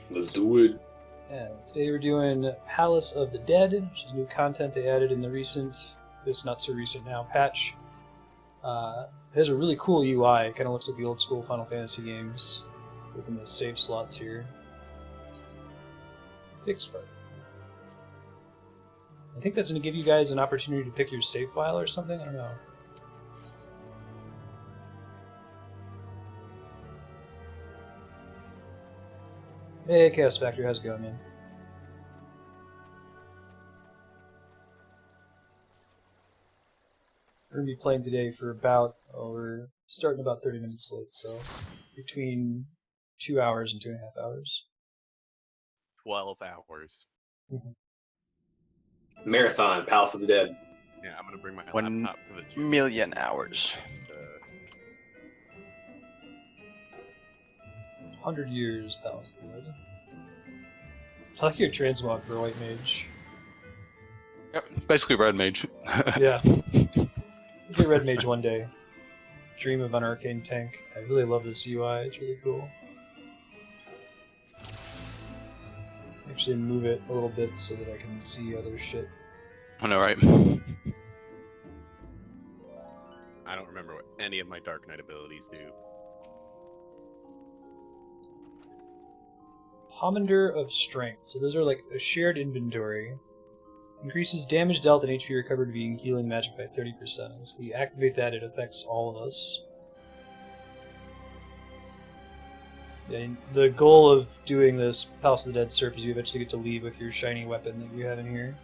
Let's do it. Yeah, today we're doing Palace of the Dead, which is new content they added in the this not so recent now, patch. It has a really cool UI. It kind of looks like the old school Final Fantasy games. Look in the save slots here. Fixed part. I think that's going to give you guys an opportunity to pick your save file or something. I don't know. Hey, Chaos Factor, how's it going, man? We're going to be playing today for we're starting about 30 minutes late, so between 2 hours and 2.5 hours. 12 hours. Marathon, Palace of the Dead. Yeah, I'm gonna bring my 1 laptop to the gym. million hours. 100 years, Palace of the Dead. I like your transmog for White Mage. Yep, basically red mage. Yeah. I'll get Red Mage one day. Dream of an arcane tank. I really love this UI, it's really cool. Actually move it a little bit so that I can see other shit. I know, right? I don't remember what any of my Dark Knight abilities do. Pomander of Strength. So those are like a shared inventory. Increases damage dealt and HP recovered via healing magic by 30%. So we activate that, it affects all of us. Yeah, the goal of doing this Palace of the Dead Serp is you eventually get to leave with your shiny weapon that you have in here.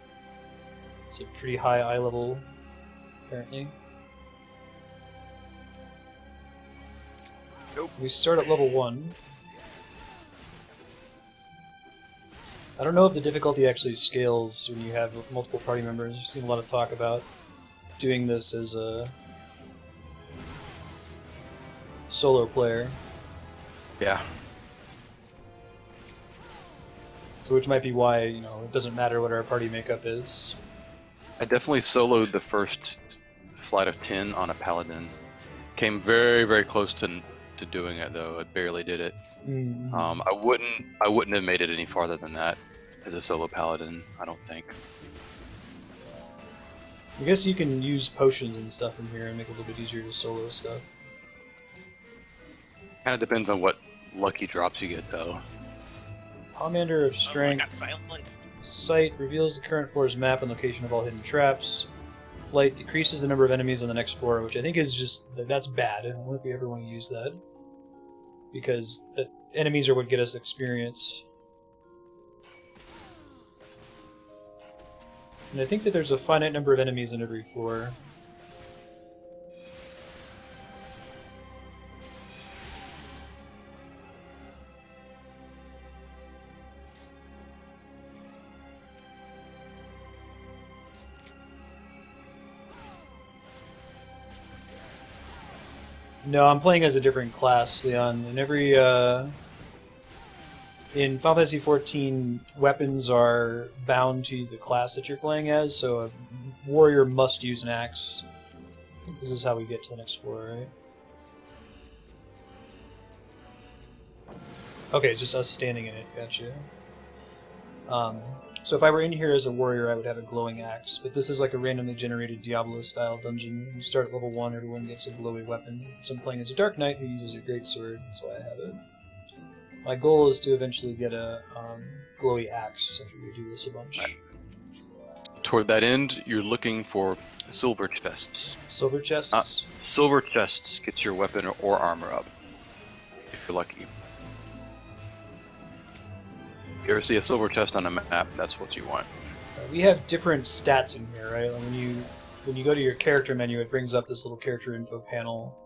It's a pretty high eye level, apparently. Nope. We start at level 1. I don't know if the difficulty actually scales when you have multiple party members. I've seen a lot of talk about doing this as a solo player. Yeah. So which might be why, it doesn't matter what our party makeup is. I definitely soloed the first flight of 10 on a paladin. Came very, very close to doing it though. I barely did it. Mm-hmm. I wouldn't have made it any farther than that as a solo paladin, I don't think. I guess you can use potions and stuff in here and make it a little bit easier to solo stuff. Kind of depends on what lucky drops you get though. Pomander of Oh, I Strength. got silenced. Sight reveals the current floor's map and location of all hidden traps. Flight decreases the number of enemies on the next floor, which I think is that's bad. I don't think we ever want to use that. Because the enemies are what get us experience. And I think that there's a finite number of enemies on every floor. No, I'm playing as a different class, Leon. In in Final Fantasy XIV, weapons are bound to the class that you're playing as, so a warrior must use an axe. I think this is how we get to the next floor, right? Okay, just us standing in it, gotcha. So if I were in here as a warrior, I would have a glowing axe, but this is like a randomly generated Diablo-style dungeon. You start at level 1, everyone gets a glowy weapon. Since I'm playing as a Dark Knight who uses a greatsword, that's why I have it. My goal is to eventually get a glowy axe after we do this a bunch. Toward that end, you're looking for silver chests. Silver chests? Silver chests get your weapon or armor up, if you're lucky. If you ever see a silver chest on a map, that's what you want. We have different stats in here, right? When you go to your character menu, it brings up this little character info panel,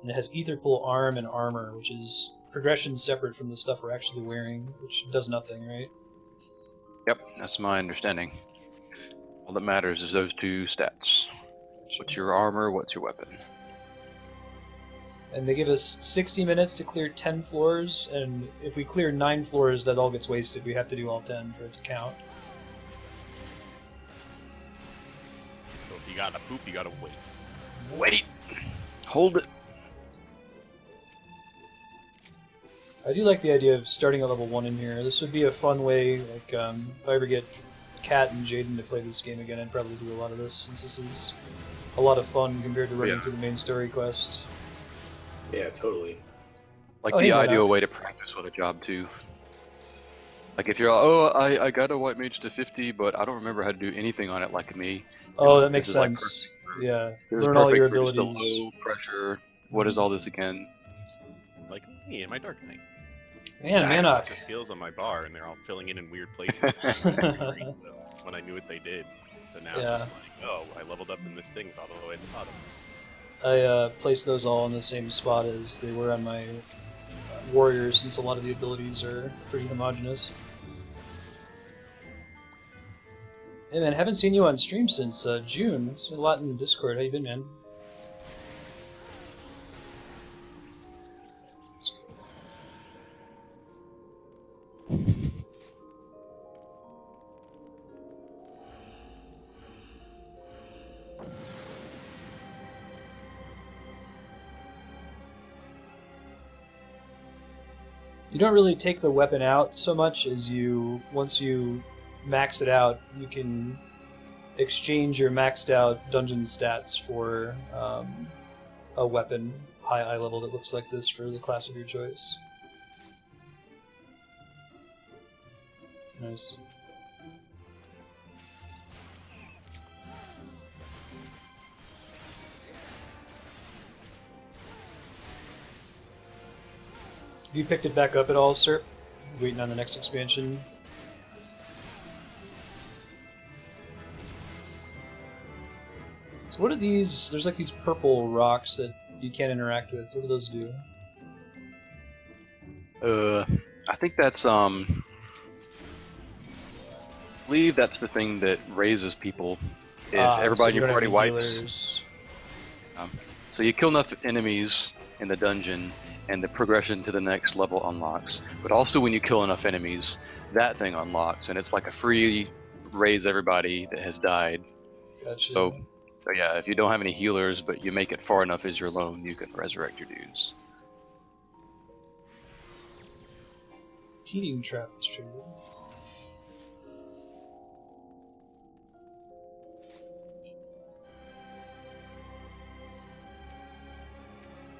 and it has Ether Pool Arm and Armor, which is progression separate from the stuff we're actually wearing, which does nothing, right? Yep, that's my understanding. All that matters is those two stats. What's your armor, what's your weapon? And they give us 60 minutes to clear 10 floors, and if we clear 9 floors, that all gets wasted. We have to do all 10 for it to count. So if you gotta poop, you gotta wait. Wait! Hold it! I do like the idea of starting at level 1 in here. This would be a fun way, like, if I ever get Kat and Jaden to play this game again, I'd probably do a lot of this, since this is a lot of fun compared to running through the main story quest. Yeah, totally. Like Oh, the hey, ideal Murdoch. way to practice with a job too. Like if you're like, oh, I got a white mage to 50, but I don't remember how to do anything on it like me. Oh, This that makes is, like, sense. Yeah, This is learn all your perfect for just a abilities. low pressure. What is all this again? Like me and my Dark Knight. Man, I have a bunch Manok. of skills on my bar, and they're all filling in weird places. I couldn't read them when I knew what they did. But now Yeah. it's just like, oh, I leveled up in this thing, it's all the way at the bottom. I placed those all in the same spot as they were on my warriors, since a lot of the abilities are pretty homogeneous. Hey man, haven't seen you on stream since June. It's a lot in Discord. How you been, man? Let's go. You don't really take the weapon out so much as you, once you max it out, you can exchange your maxed out dungeon stats for a weapon high level that looks like this for the class of your choice. Nice. Have you picked it back up at all, sir? Waiting on the next expansion? So what are these? There's like these purple rocks that you can't interact with. What do those do? I think that's I believe that's the thing that raises people. If everybody in your party wipes. So you kill enough enemies in the dungeon, and the progression to the next level unlocks. But also when you kill enough enemies, that thing unlocks, and it's like a free raise everybody that has died. Gotcha. So yeah, if you don't have any healers, but you make it far enough as you're alone, you can resurrect your dudes. Heating trap is triggered.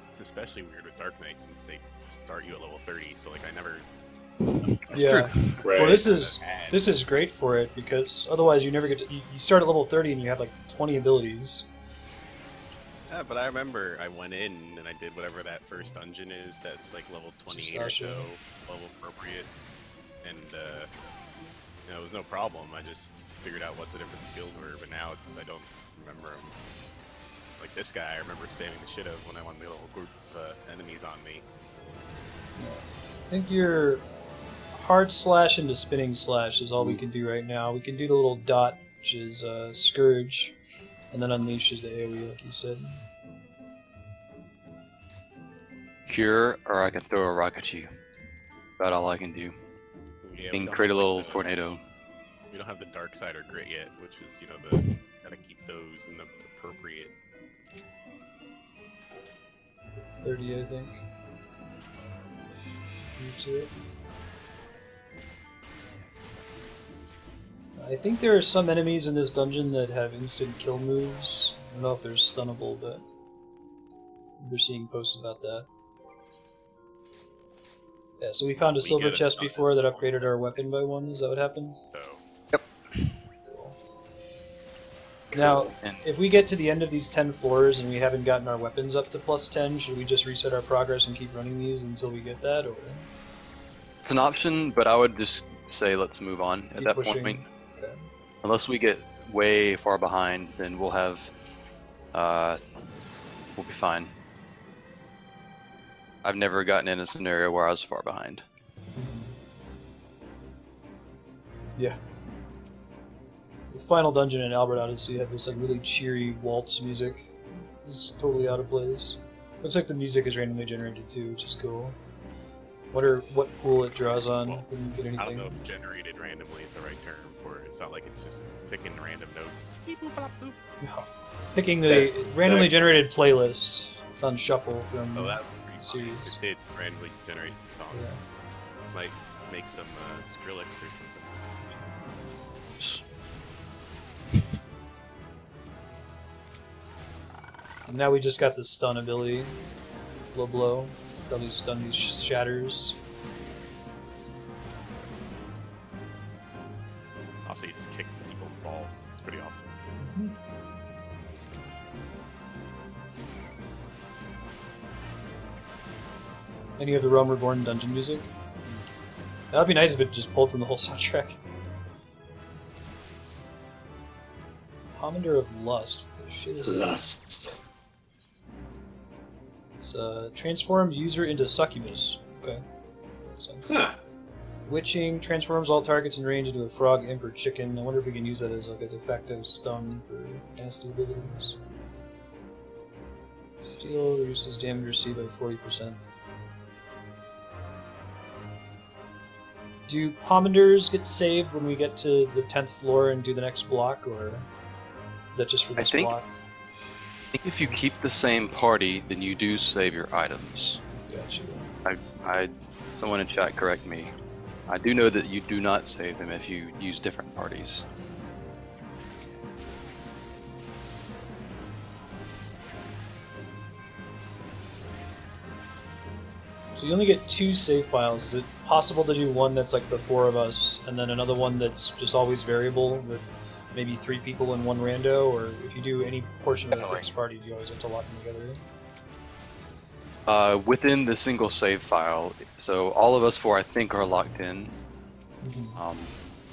It's especially weird with Dark Knight since they start you at level 30, so like I never... Yeah. Right. Well, this is great for it, because otherwise you never get to... You start at level 30 and you have like 20 abilities. Yeah, but I remember I went in and I did whatever that first dungeon is that's like level 28 or so, level appropriate, and you know, it was no problem. I just figured out what the different skills were, but now it's just I don't remember them. Like this guy, I remember spamming the shit out of when I wanted a little group of enemies on me. I think your hard slash into spinning slash is all we can do right now. We can do the little dot, which is Scourge, and then unleash is the AoE, like you said. Cure, or I can throw a rock at you. About all I can do. Yeah, And create a little tornado. We don't have the dark side or grit yet, which is, you know, the gotta keep those in the appropriate. 30, I think. I think there are some enemies in this dungeon that have instant kill moves. I don't know if they're stunnable, but we're seeing posts about that. Yeah, so we found a silver chest before that upgraded our weapon by 1. Is that what happened? So. Yep. Cool. Now, if we get to the end of these 10 floors and we haven't gotten our weapons up to +10, should we just reset our progress and keep running these until we get that, or...? It's an option, but I would just say let's move on at that pushing. point. Okay. Unless we get way far behind, then we'll have... we'll be fine. I've never gotten in a scenario where I was far behind. Yeah. The final dungeon in Albert Odyssey had this like really cheery waltz music. This is totally out of place. Looks like the music is randomly generated too, which is cool. Wonder what pool it draws on. Well, Didn't get anything. I don't know if generated randomly is the right term for it. It's not like it's just picking random notes. Beep, boop, bop, boop. No. Picking the randomly generated playlist. It's on shuffle from Oh, that would be series. It did randomly generate some songs. Yeah. Might make some Skrillex or something. And now we just got the stun ability. Blow. Probably stun these shatters. Also, you just kick people's balls. It's pretty awesome. Any of the Realm Reborn dungeon music? That'd be nice if it just pulled from the whole soundtrack. Pomander of Lust. What the shit is that? Lust. It's transformed user into succubus. Okay. Makes sense. Huh. Witching transforms all targets in range into a frog, imp, or chicken. I wonder if we can use that as like a de facto stun for nasty abilities. Steel reduces damage received by 40%. Do pomanders get saved when we get to the 10th floor and do the next block, or is that just for this block? I think if you keep the same party, then you do save your items. Gotcha. Someone in chat correct me. I do know that you do not save them if you use different parties. So you only get 2 save files. Is it possible to do one that's like the 4 of us, and then another one that's just always variable with maybe 3 people in one rando? Or if you do any portion of the fixed party, do you always have to lock them together? Within the single save file, so all of us 4 I think are locked in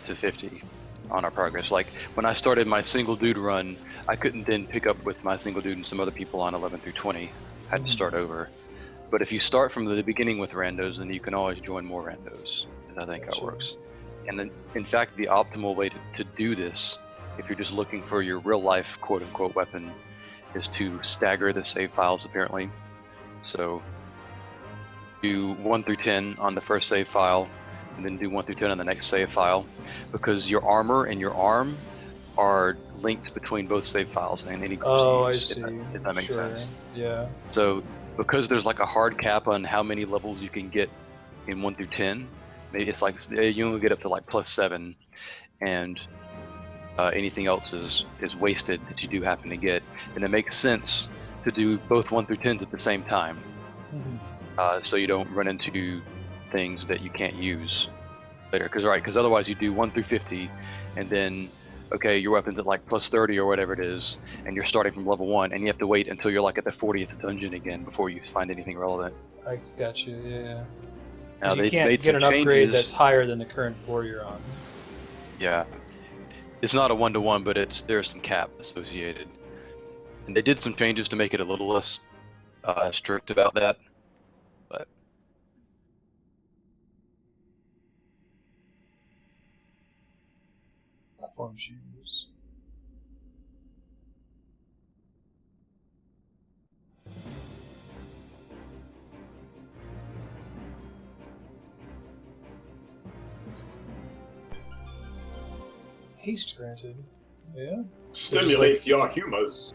to 50 on our progress. Like when I started my single dude run, I couldn't then pick up with my single dude and some other people on 11 through 20. I had to start over. But if you start from the beginning with randos, then you can always join more randos. I think how it works. And then, in fact, the optimal way to do this, if you're just looking for your real life quote-unquote weapon, is to stagger the save files, apparently. So do 1 through 10 on the first save file, and then do 1 through 10 on the next save file, because your armor and your arm are linked between both save files and any I see. If that makes sense. Yeah. So because there's like a hard cap on how many levels you can get in 1 through 10, maybe it's like you only get up to like +7, and anything else is wasted that you do happen to get. And it makes sense to do both 1 through 10s at the same time, so you don't run into things that you can't use later. Because otherwise you do 1 through 50, and then okay, your weapon's at like +30 or whatever it is, and you're starting from level 1, and you have to wait until you're like at the 40th dungeon again before you find anything relevant. I got you. Yeah. Now you can't get an upgrade that's higher than the current floor you're on. Yeah, it's not a 1-to-1, but there's some cap associated, and they did some changes to make it a little less strict about that. But platform shoes. Haste granted. Yeah. Stimulates your humors.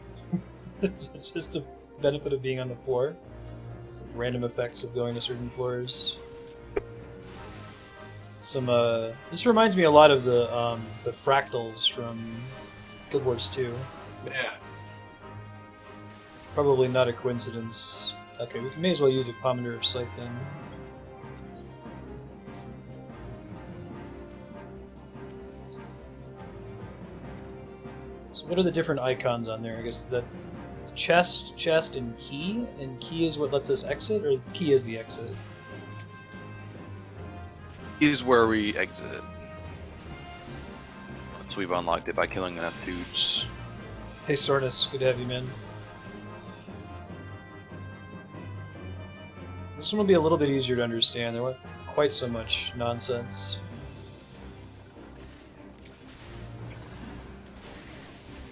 It's just a benefit of being on the floor. Some random effects of going to certain floors. This reminds me a lot of the fractals from Guild Wars 2. Yeah. Probably not a coincidence. Okay, we may as well use a Pomander of Sight then. So what are the different icons on there? I guess that chest, and key is what lets us exit, or key is the exit? is where we exit it. Once we've unlocked it by killing enough dudes. Hey Sortus, good to have you, man. This one will be a little bit easier to understand. There wasn't quite so much nonsense.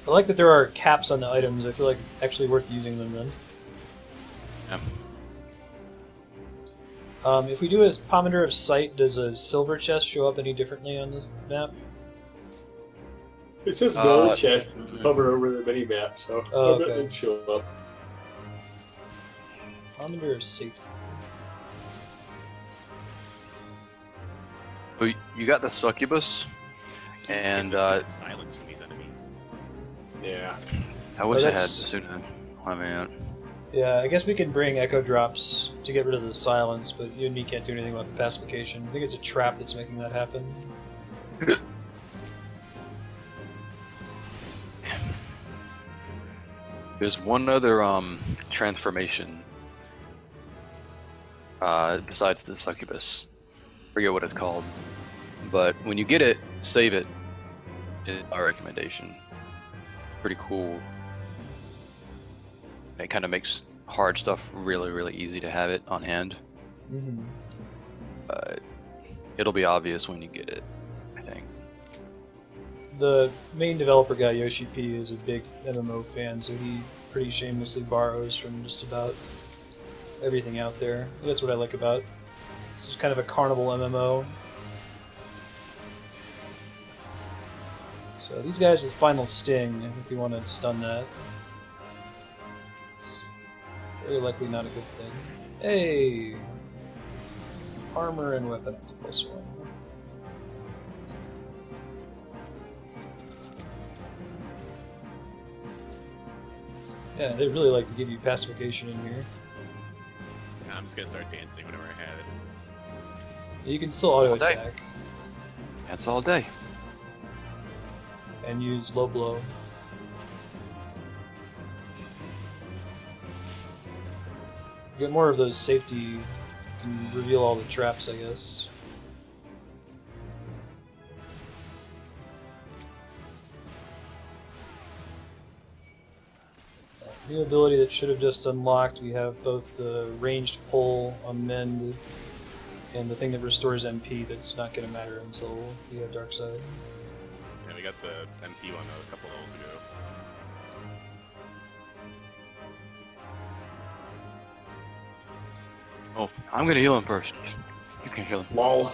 I like that there are caps on the items. I feel like actually worth using them then. Yeah. If we do a Pomander of Sight, does a silver chest show up any differently on this map? It says gold chest hover over the mini map, so okay. it show up. Pomander of Safety. So you got the succubus, and silence from these enemies. Yeah. I wish I had that's- Suna. I mean, Yeah, I guess we can bring echo drops to get rid of the silence, but you and me can't do anything about the pacification. I think it's a trap that's making that happen. there's one other transformation besides the succubus. Forget what it's called, but when you get it, save it. Is our recommendation. Pretty cool. It kind of makes hard stuff really, really easy to have it on hand. Mm-hmm. It'll be obvious when you get it, I think. The main developer guy, Yoshi P, is a big MMO fan, so he pretty shamelessly borrows from just about everything out there. That's what I like about it. This is kind of a carnival MMO. So these guys with Final Sting, I think we want to stun that. It's very likely not a good thing. Hey! Armor and weapon up to +1. Yeah, they really like to give you pacification in here. I'm just gonna start dancing whenever I have it. You can still auto All day. attack That's all day. and use low blow. Get more of those safety. You can reveal all the traps, I guess. New ability that should have just unlocked. We have both the ranged pull on Mend and the thing that restores MP that's not going to matter until we have Dark Side. Yeah, we got the MP one a couple levels ago. Oh, I'm gonna heal him first. You can heal him. Lol.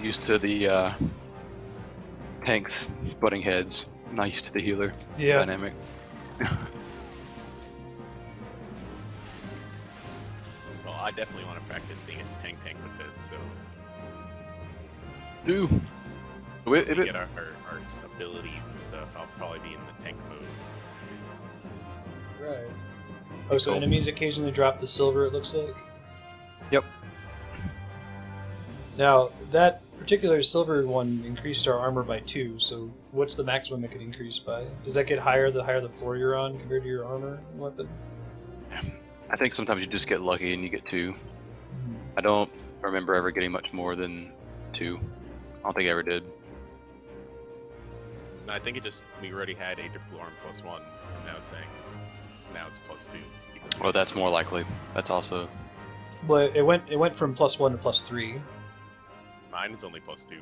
Used to the tanks butting heads. Not used to the healer dynamic. Well, I definitely want to practice being a tank with this, so Do. we get our abilities and stuff. I'll probably be in the tank mode. Right. Oh, so Cool. enemies occasionally drop the silver, it looks like? Yep. Now, that particular silver one increased our armor by 2, so what's the maximum it could increase by? Does that get higher the higher the floor you're on compared to your armor and weapon? I think sometimes you just get lucky and you get 2. I don't remember ever getting much more than 2. I don't think I ever did. No, I think it just we already had a triple arm +1, and now it's saying now it's +2. because- Well, that's more likely. That's also. But it went from +1 to +3. Mine is only +2.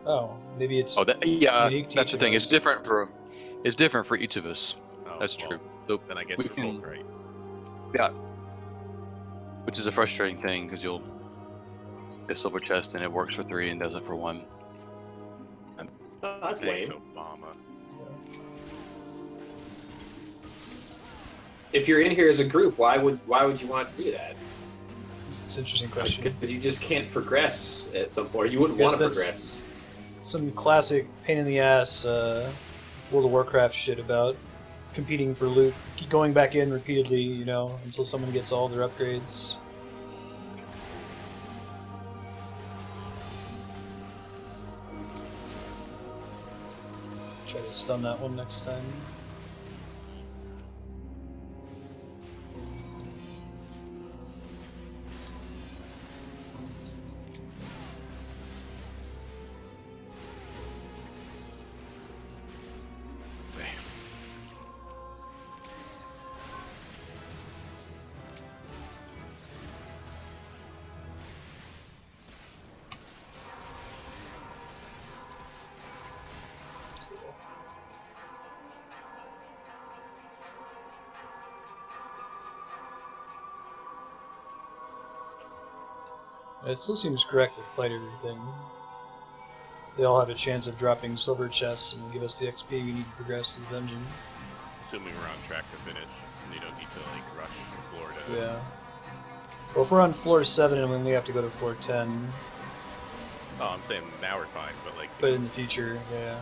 Oh, maybe it's Oh, yeah. unique to That's each the of thing. us. It's different for each of us. Oh, That's well, true. So Then I guess we we're can- both right. yeah, which is a frustrating thing because you'll get silver chest and it works for 3 and doesn't for 1. Oh, that's Thanks, lame. Obama. If you're in here as a group, why would you want to do that? It's an interesting question. Because you just can't progress at some point. You wouldn't Guess want to that's- progress. Some classic pain in the ass World of Warcraft shit about competing for loot, keep going back in repeatedly, you know, until someone gets all their upgrades. Try to stun that one next time. It still seems correct to fight everything. They all have a chance of dropping silver chests and give us the XP we need to progress to the dungeon. Assuming we're on track to finish, and you don't need to like rush from Florida. Yeah. Well, if we're on floor 7 and we only have to go to floor 10, Oh, I'm saying now we're fine, but like. but in the future, yeah.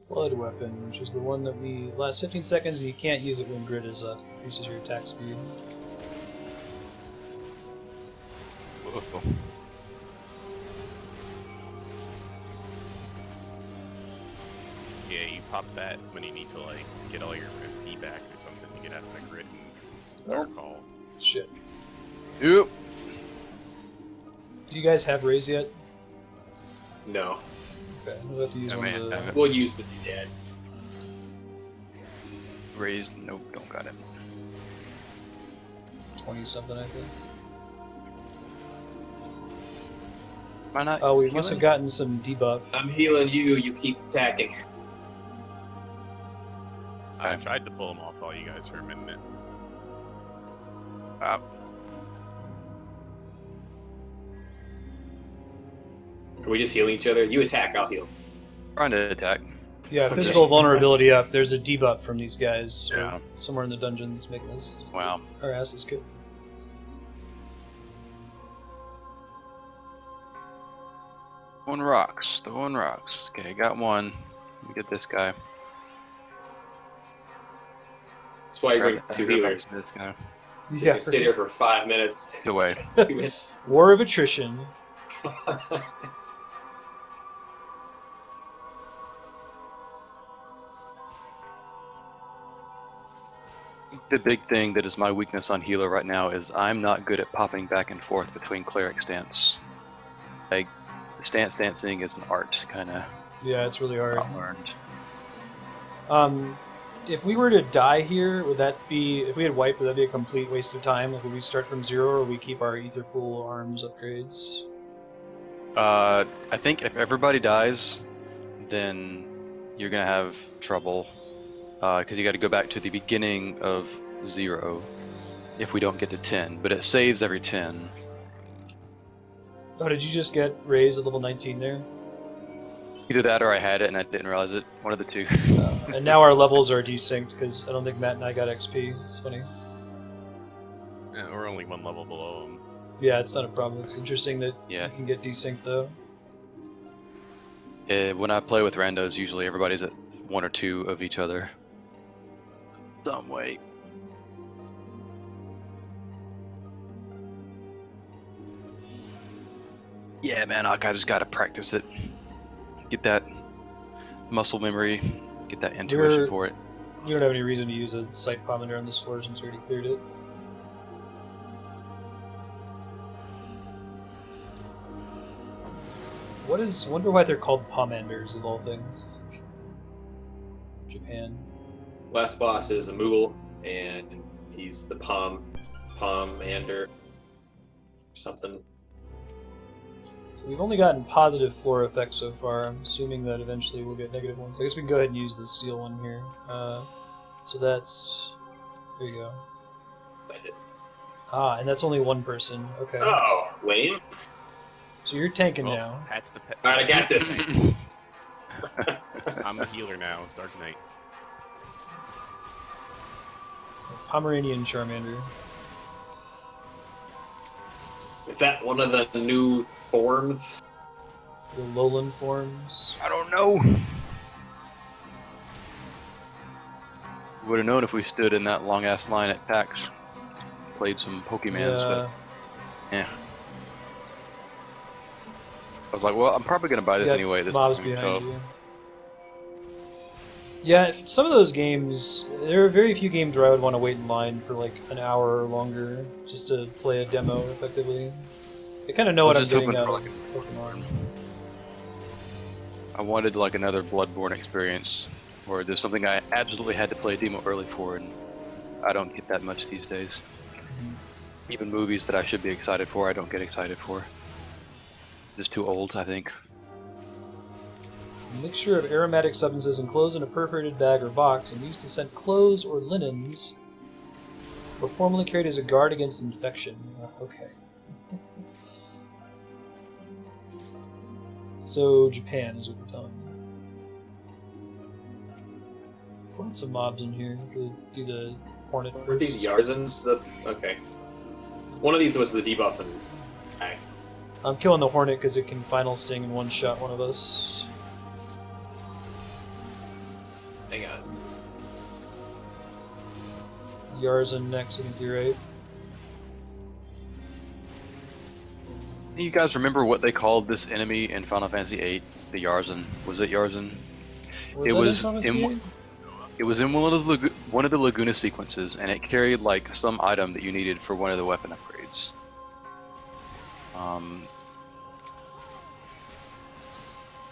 Blood weapon, which is the one that we last 15 seconds and you can't use it when grid is up. Increases your attack speed. Whoa. Yeah, you pop that when you need to like get all your FP back or something to get out of the grid and dark call. Shit. Yep. Do you guys have raise yet? No. Okay, we'll have to use I one may of the... have it. We'll use the dead. Raised? Nope, don't got it. 20-something, I think. Am I not? Oh, we must healing? have gotten some debuff. I'm healing you. You keep attacking. I tried to pull them off all you guys for a minute. Are we just healing each other? You attack, I'll heal. Trying to attack. Yeah, physical vulnerability up. There's a debuff from these guys. So Yeah. somewhere in the dungeon that's making us Wow. our asses kicked. Throwing rocks. Throwing rocks. Okay, got one. Let me get this guy. That's why you're Grab two healers. This guy. So you can stay there for 5 minutes. Get away. War of attrition. The big thing that is my weakness on healer right now is I'm not good at popping back and forth between cleric stance. Like, stance dancing is an art, kind of. Yeah, it's really hard. Not learned. If we were to die here, would that be... If we had wiped, would that be a complete waste of time? Like, would we start from 0, or would we keep our Ether Pool arms upgrades? I think if everybody dies, then you're gonna have trouble. Because you got to go back to the beginning of 0 if we don't get to 10, but it saves every 10. Oh, did you just get raised at level 19 there? Either that or I had it and I didn't realize it. One of the two. And now our levels are desynced because I don't think Matt and I got XP. It's funny. Yeah, we're only one level below them. Yeah, it's not a problem. It's interesting that Yeah. you can get desynced though. When I play with randos, usually everybody's at 1 or 2 of each other. Some way. Yeah, man, I just gotta practice it. Get that muscle memory, get that intuition for it. You don't have any reason to use a sight pomander on this floor since we already cleared it. What is... I wonder why they're called pomanders of all things. Japan. Last boss is a Moogle, and he's the Pomander. Something. So we've only gotten positive floor effects so far. I'm assuming that eventually we'll get negative ones. I guess we can go ahead and use the steel one here. So that's... There you go. Ah, and that's only one person. Okay. Oh, lame. So you're tanking Well, now. That's the pet. Alright, I got this. I'm the healer now. It's Dark Knight. Pomeranian Charmander. Is that one of the new forms? The Lowland forms. I don't know. Would have known if we stood in that long ass line at PAX. Played some Pokemans, but yeah. I was like, well, I'm probably gonna buy this got anyway. This mobs point, behind so- you. Yeah, some of those games, there are very few games where I would want to wait in line for like an hour or longer just to play a demo effectively. I kind of know what I'm getting out of Pokemon. I wanted like another Bloodborne experience, where there's something I absolutely had to play a demo early for, and I don't get that much these days. Even movies that I should be excited for, I don't get excited for. Just too old, I think. A mixture of aromatic substances enclosed in a perforated bag or box and used to scent clothes or linens Or formerly carried as a guard against infection. Okay. So Japan is what we're telling me. Put some mobs in here to do the hornet. Were these Yarzans? Okay. One of these was the debuff and... Okay. I'm killing the hornet because it can final sting and one-shot one of us. Hang on. Yarzan next, I think you're right. You guys remember what they called this enemy in Final Fantasy VIII? The Yarzan. Was it Yarzan? It was in one of the Laguna sequences, and it carried like some item that you needed for one of the weapon upgrades.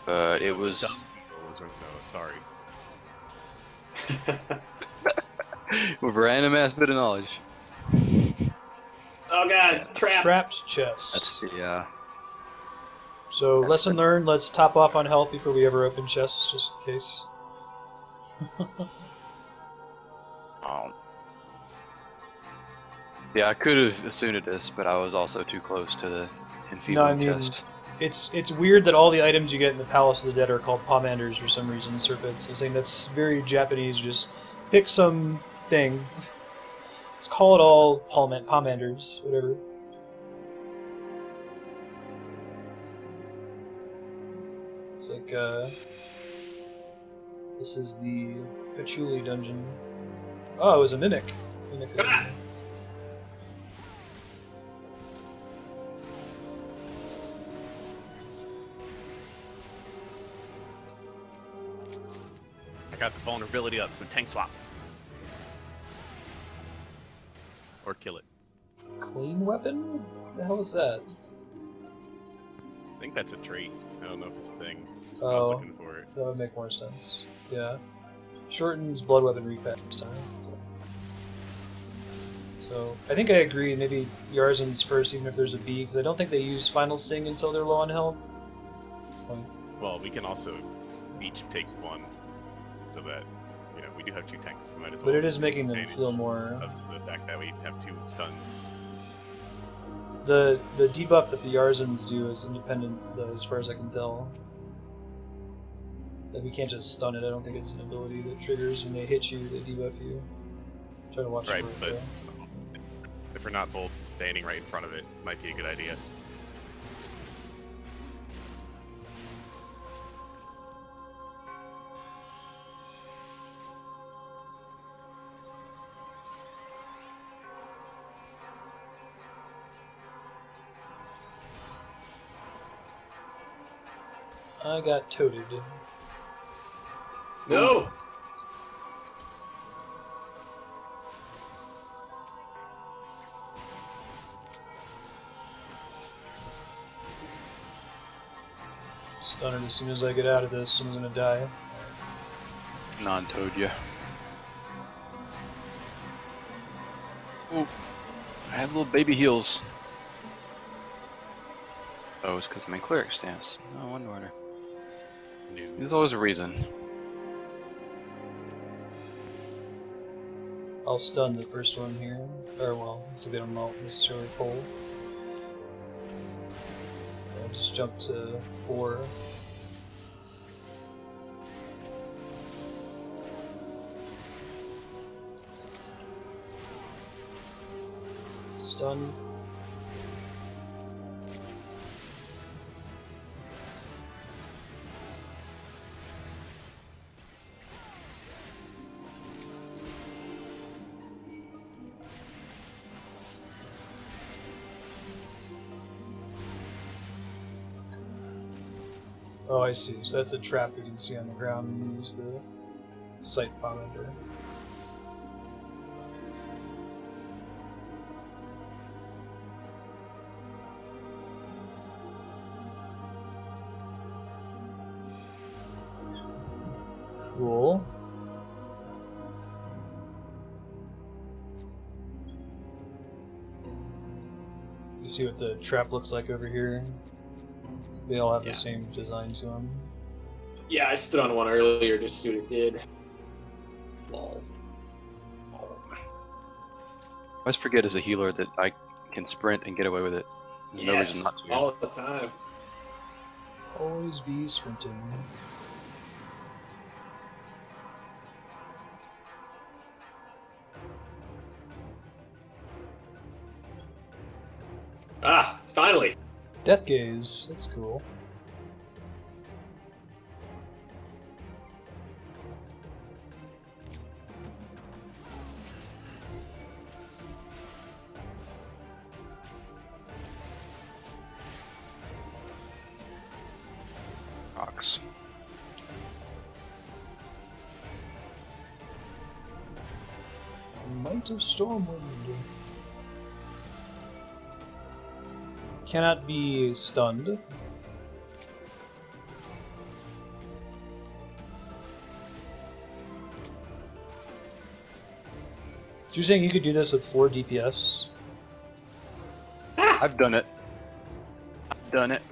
But it was. Sorry. With a random ass bit of knowledge. Oh god, trap! Trapped chest. Yeah. So, lesson learned, let's top off on health before we ever open chests, just in case. Yeah, I could have assumed this, but I was also too close to the enfeebling chest. It's weird that all the items you get in the Palace of the Dead are called pomanders for some reason, serpents. I'm saying that's very Japanese, just pick some thing. Let's call it all pomanders, whatever. It's like, this is the Patchouli dungeon. Oh, it was a mimic. I got the vulnerability up, so tank swap. Or kill it. Clean weapon? What the hell is that? I think that's a trait. I don't know if it's a thing. I was Oh, looking for it. that would make more sense. Yeah. Shortens blood weapon recast time. So, I think I agree, maybe Yarzan's first, even if there's a B, because I don't think they use Final Sting until they're low on health. Well, we can also each take one, so that, you know, we do have two tanks. Might as well. But it is making them advantage feel more... of the fact that we have two stuns. The debuff that the Yarzans do is independent, though, as far as I can tell. Like, we can't just stun it. I don't think it's an ability that triggers when they hit you, they debuff you. Try to watch Right, for it, but though. if we're not both standing right in front of it, might be a good idea. I got toted. No! Stun it as soon as I get out of this. Someone's gonna die. Non-toad ya. Ooh. I have little baby heals. Oh, it's because I'm in cleric stance. No wonder. There's always a reason. I'll stun the first one here. Or, well, so they don't necessarily pull. I'll just jump to 4. Stun. Oh, I see. So that's a trap you can see on the ground and use the sight pomander. Cool. You see what the trap looks like over here? They all have the same design to them. Yeah, I stood on one earlier just to see what it did. Lol. always forget as a healer that I can sprint and get away with it. There's no reason Yes, not to. all the time. Always be sprinting. Ah, finally. Death Gaze. That's cool. Rocks. Might of Stormwind. Cannot be stunned. So you're saying you could do this with 4 DPS? I've done it. I've done it.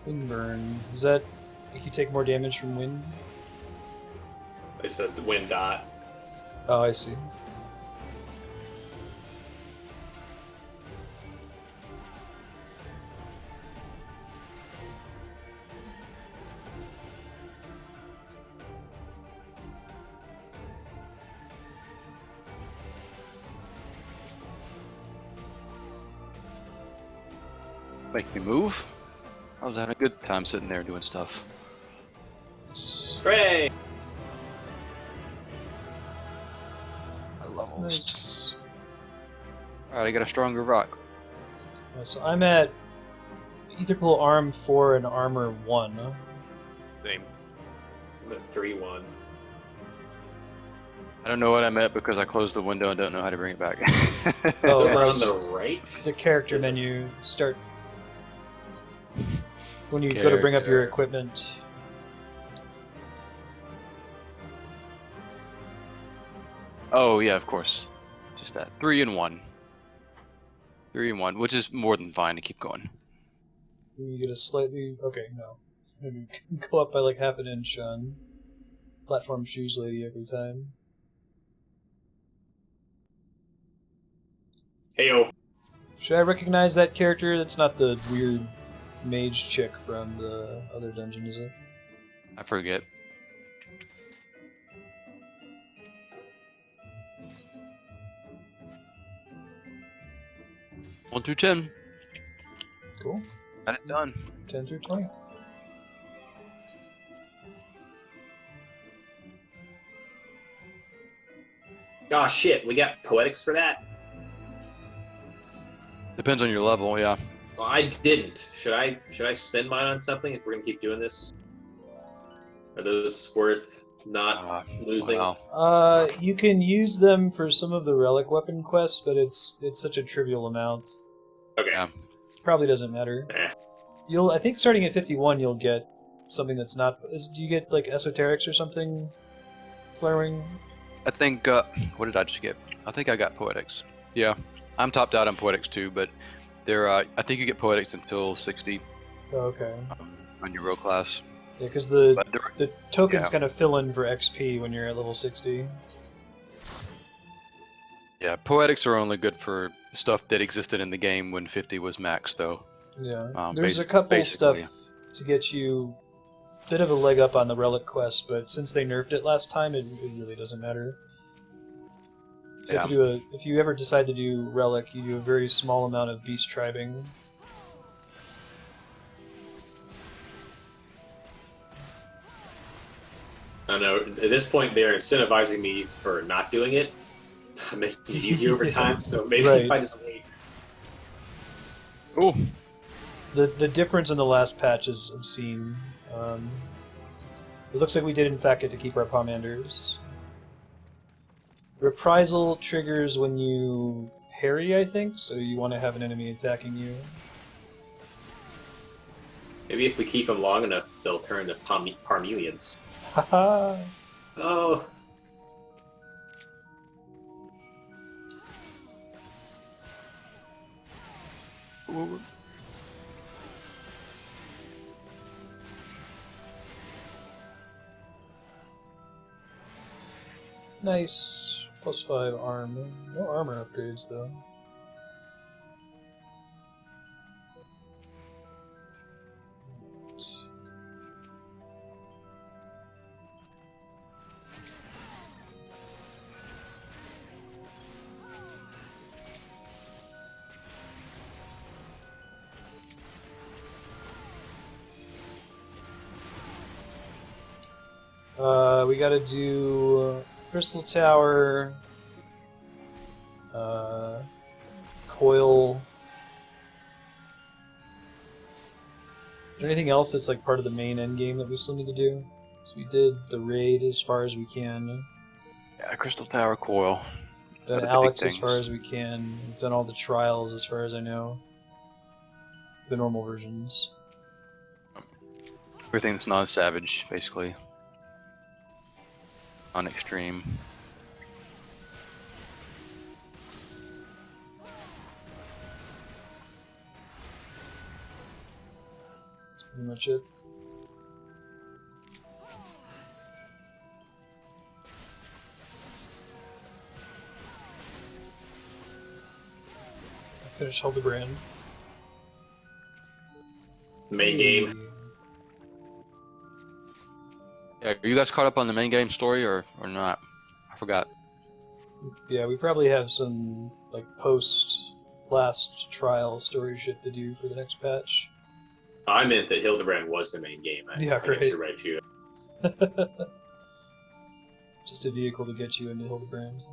Wind burn. Does that make you take more damage from wind? I said the wind dot. Oh, I see. Make me move. I was having a good time sitting there doing stuff. Hooray! I levels. Nice. Alright, I got a stronger rock. So I'm at Etherpool Arm 4 and Armor 1. Same. I'm at 3-1. I don't know what I meant because I closed the window and don't know how to bring it back. Oh, So we're on nice. the right? The character Is it- menu, start when you go to bring up your Character. equipment. Oh yeah, of course. Just that. 3 and 1. 3 and 1, which is more than fine to keep going. You get a slightly no. Maybe go up by like half an inch on platform shoes lady every time. Heyo. Should I recognize that character? That's not the weird mage chick from the other dungeon, is it? I forget. One through 10. Cool. Got it done. 10 through 20. Oh shit, we got poetics for that? Depends on your level, yeah. Well, I didn't. Should I spend mine on something if we're gonna keep doing this? Are those worth not losing? Wow. You can use them for some of the relic weapon quests, but it's such a trivial amount. Okay. Yeah. Probably doesn't matter. Eh. I think starting at 51 you'll get something that's not... do you get like esoterics or something? Flaring? I think, what did I just get? I think I got Poetics. Yeah. I'm topped out on Poetics too, but there, I think you get Poetics until 60 Oh, okay. on your row class. Yeah, because the But the tokens yeah. kind of fill in for XP when you're at level 60. Yeah, Poetics are only good for stuff that existed in the game when 50 was max, though. Yeah. There's a couple basically. stuff to get you a bit of a leg up on the relic quest, but since they nerfed it last time, it really doesn't matter. You have to do if you ever decide to do relic, you do a very small amount of beast tribing. I don't know. At this point, they're incentivizing me for not doing it, making it easy over time. So maybe Right. if I just wait. Oh, The difference in the last patch is obscene. It looks like we did in fact get to keep our Pomanders. Reprisal triggers when you parry, I think, so you want to have an enemy attacking you. Maybe if we keep them long enough, they'll turn to Parmelians. Haha! Oh. Nice. +5 armor. No armor upgrades though. We gotta do Crystal Tower, Coil. Is there anything else that's like part of the main end game that we still need to do? So we did the raid as far as we can. Yeah, Crystal Tower, Coil. Done Alex as far as we can. We've done all the trials as far as I know. The normal versions. Everything that's non-savage, basically. On extreme. That's pretty much it. I finished Hildebrand. Main game. Yeah, are you guys caught up on the main game story or not? I forgot. Yeah, we probably have some like post last trial story shit to do for the next patch. I meant that Hildebrand was the main game. I guess you're right too. Just a vehicle to get you into Hildebrand.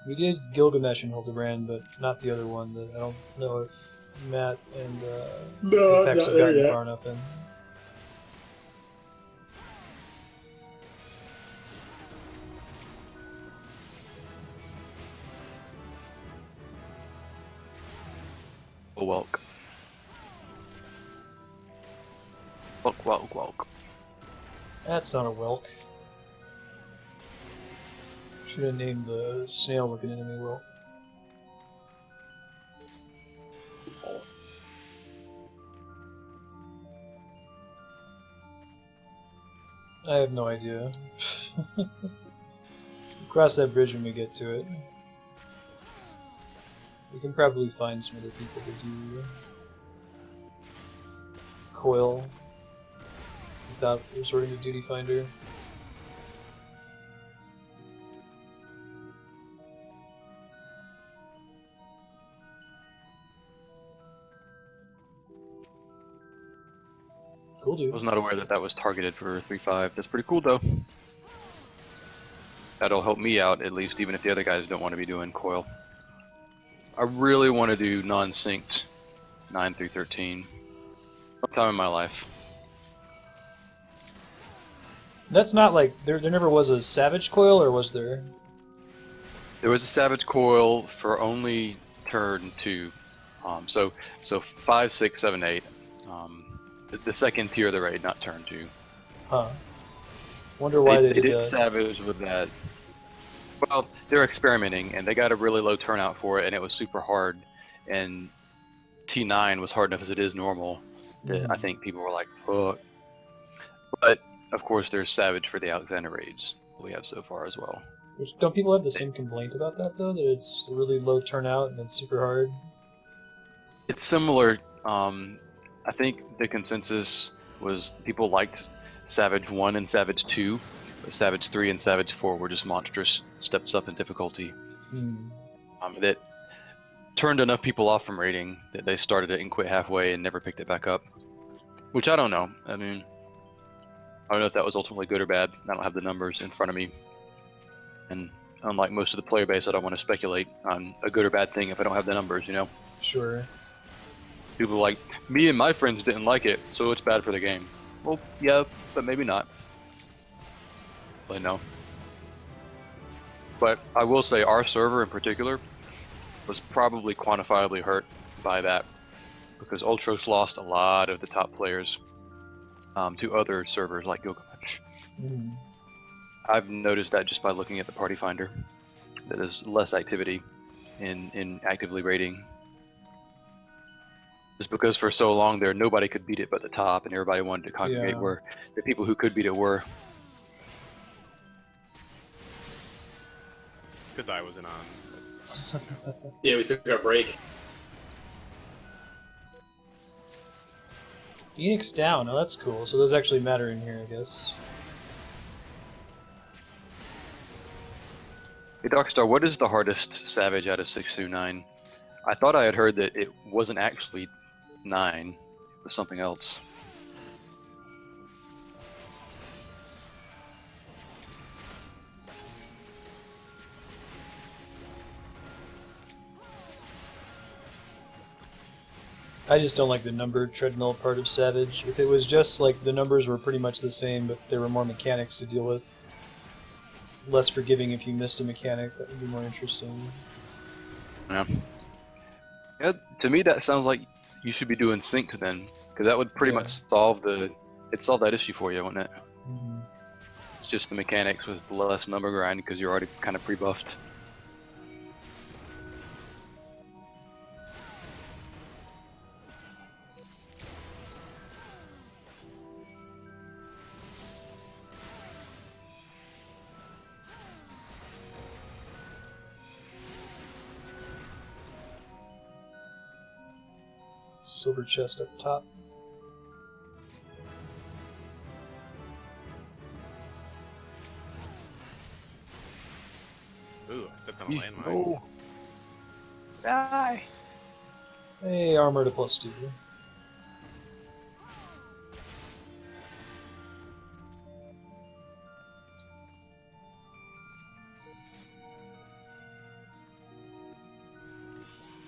We did Gilgamesh and Hildebrand, but not the other one. That I don't know if Matt and Apex have gotten far enough in. Oh, welk. Welk. That's not a Welk. Should have named the snail-looking enemy Welk. I have no idea. Cross that bridge when we get to it. We can probably find some other people to do Coil without resorting to Duty Finder. Cool, dude. I was not aware that that was targeted for 3.5. That's pretty cool, though. That'll help me out, at least, even if the other guys don't want to be doing Coil. I really want to do non-synced 9 through 13. Sometime in my life. That's not like... There never was a Savage Coil, or was there? There was a Savage Coil for only turn 2. So 5, 6, 7, 8. The second tier of the raid, not turn 2. Huh. Wonder why they did did that. Savage with that. Well, they're experimenting, and they got a really low turnout for it, and it was super hard. And T9 was hard enough as it is normal. That I think people were like, fuck. But, of course, there's Savage for the Alexander raids we have so far as well. Don't people have the same complaint about that, though? That it's really low turnout and it's super hard? It's similar. I think the consensus was people liked Savage 1 and Savage 2, but Savage 3 and Savage 4 were just monstrous steps up in difficulty. That turned enough people off from raiding that they started it and quit halfway and never picked it back up. Which I don't know. I mean, I don't know if that was ultimately good or bad. I don't have the numbers in front of me. And unlike most of the player base, I don't want to speculate on a good or bad thing if I don't have the numbers, you know? Sure. People are like, me and my friends didn't like it, so it's bad for the game. Well, yeah, but maybe not. I know. But I will say our server in particular was probably quantifiably hurt by that, because Ultros lost a lot of the top players to other servers like Gilgamesh. I've noticed that just by looking at the party finder, that there's less activity in actively raiding. Just because for so long there, nobody could beat it but the top, and everybody wanted to congregate where the people who could beat it were. because I wasn't on. Yeah, we took our break. Phoenix down. Oh, that's cool. So those actually matter in here, I guess. Hey, Darkstar, what is the hardest Savage out of 6 through 9? I thought I had heard that it wasn't actually 9. It was something else. I just don't like the numbered treadmill part of Savage. If it was just like the numbers were pretty much the same, but there were more mechanics to deal with, less forgiving if you missed a mechanic, that would be more interesting. Yeah. Yeah, to me that sounds like you should be doing sync then, because that would pretty much solve that issue for you, wouldn't it? Mm-hmm. It's just the mechanics with the less number grind because you're already kind of pre-buffed. Silver chest up top. Ooh, I stepped on a landmine. Oh. Die! Hey, armor to +2.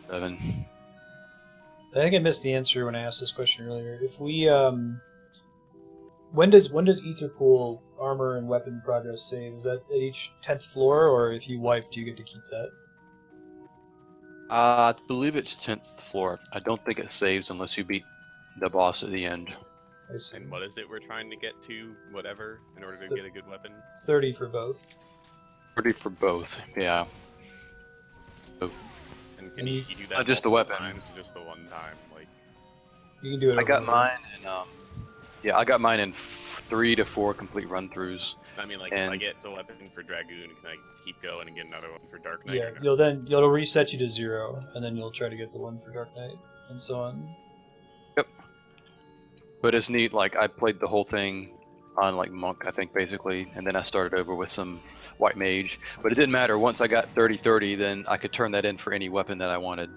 Seven. I think I missed the answer when I asked this question earlier. If we, when does Etherpool armor and weapon progress save? Is that at each 10th floor, or if you wipe, do you get to keep that? I believe it's 10th floor. I don't think it saves unless you beat the boss at the end. I see. And what is it we're trying to get to, whatever, in order to get a good weapon? 30 for both. 30 for both, yeah. And can you do that just the multiple weapon. times, or just the one time? Like, You can do it. I got over. mine in, yeah, I got mine in 3 to 4 complete run-throughs. I mean, like, And- if I get the weapon for Dragoon, can I keep going and get another one for Dark Knight? Yeah, or no? it'll reset you to 0, and then you'll try to get the one for Dark Knight, and so on. Yep. But it's neat, like, I played the whole thing on, like, Monk, I think, basically, and then I started over with some White Mage. But it didn't matter. Once I got 30-30, then I could turn that in for any weapon that I wanted.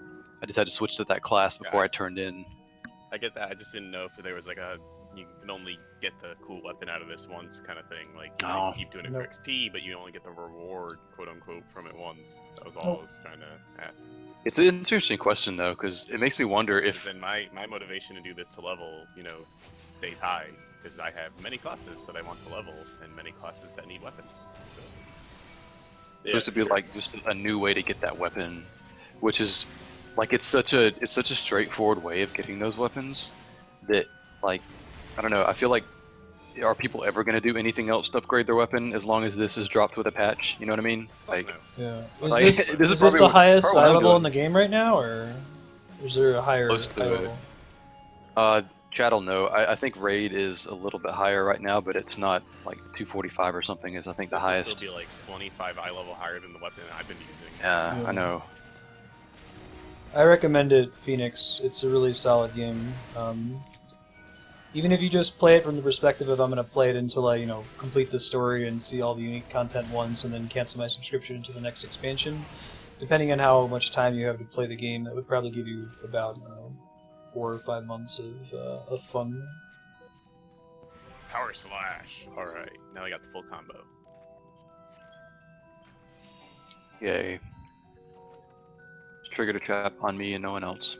I just had to switch to that class before I turned in. I get that. I just didn't know if there was like a you can only get the cool weapon out of this once kind of thing. Like you No. can keep doing it for XP, but you only get the reward, quote unquote, from it once. That was all I was trying to ask. It's an interesting question though, because it makes me wonder if Then my motivation to do this to level, stays high because I have many classes that I want to level and many classes that need weapons. So, Yeah, supposed to be sure. like just a new way to get that weapon, which is like it's such a straightforward way of getting those weapons that, like, I don't know, I feel like, are people ever going to do anything else to upgrade their weapon as long as this is dropped with a patch? You know what I mean? Like, no. Yeah. Like, Is this this is probably the what- highest probably what eye I'm level doing. in the game right now, or is there a higher Close to high it. level? Chat'll know. I think Raid is a little bit higher right now, but it's not like 245 or something is I think the This will highest. still be like 25 eye level higher than the weapon I've been using. Yeah, Yeah. I know. I recommend it, Phoenix. It's a really solid game. Even if you just play it from the perspective of I'm going to play it until I, complete the story and see all the unique content once, and then cancel my subscription to the next expansion. Depending on how much time you have to play the game, that would probably give you about 4 or 5 months of fun. Power slash. All right, now I got the full combo. Yay. Just triggered a trap on me and no one else.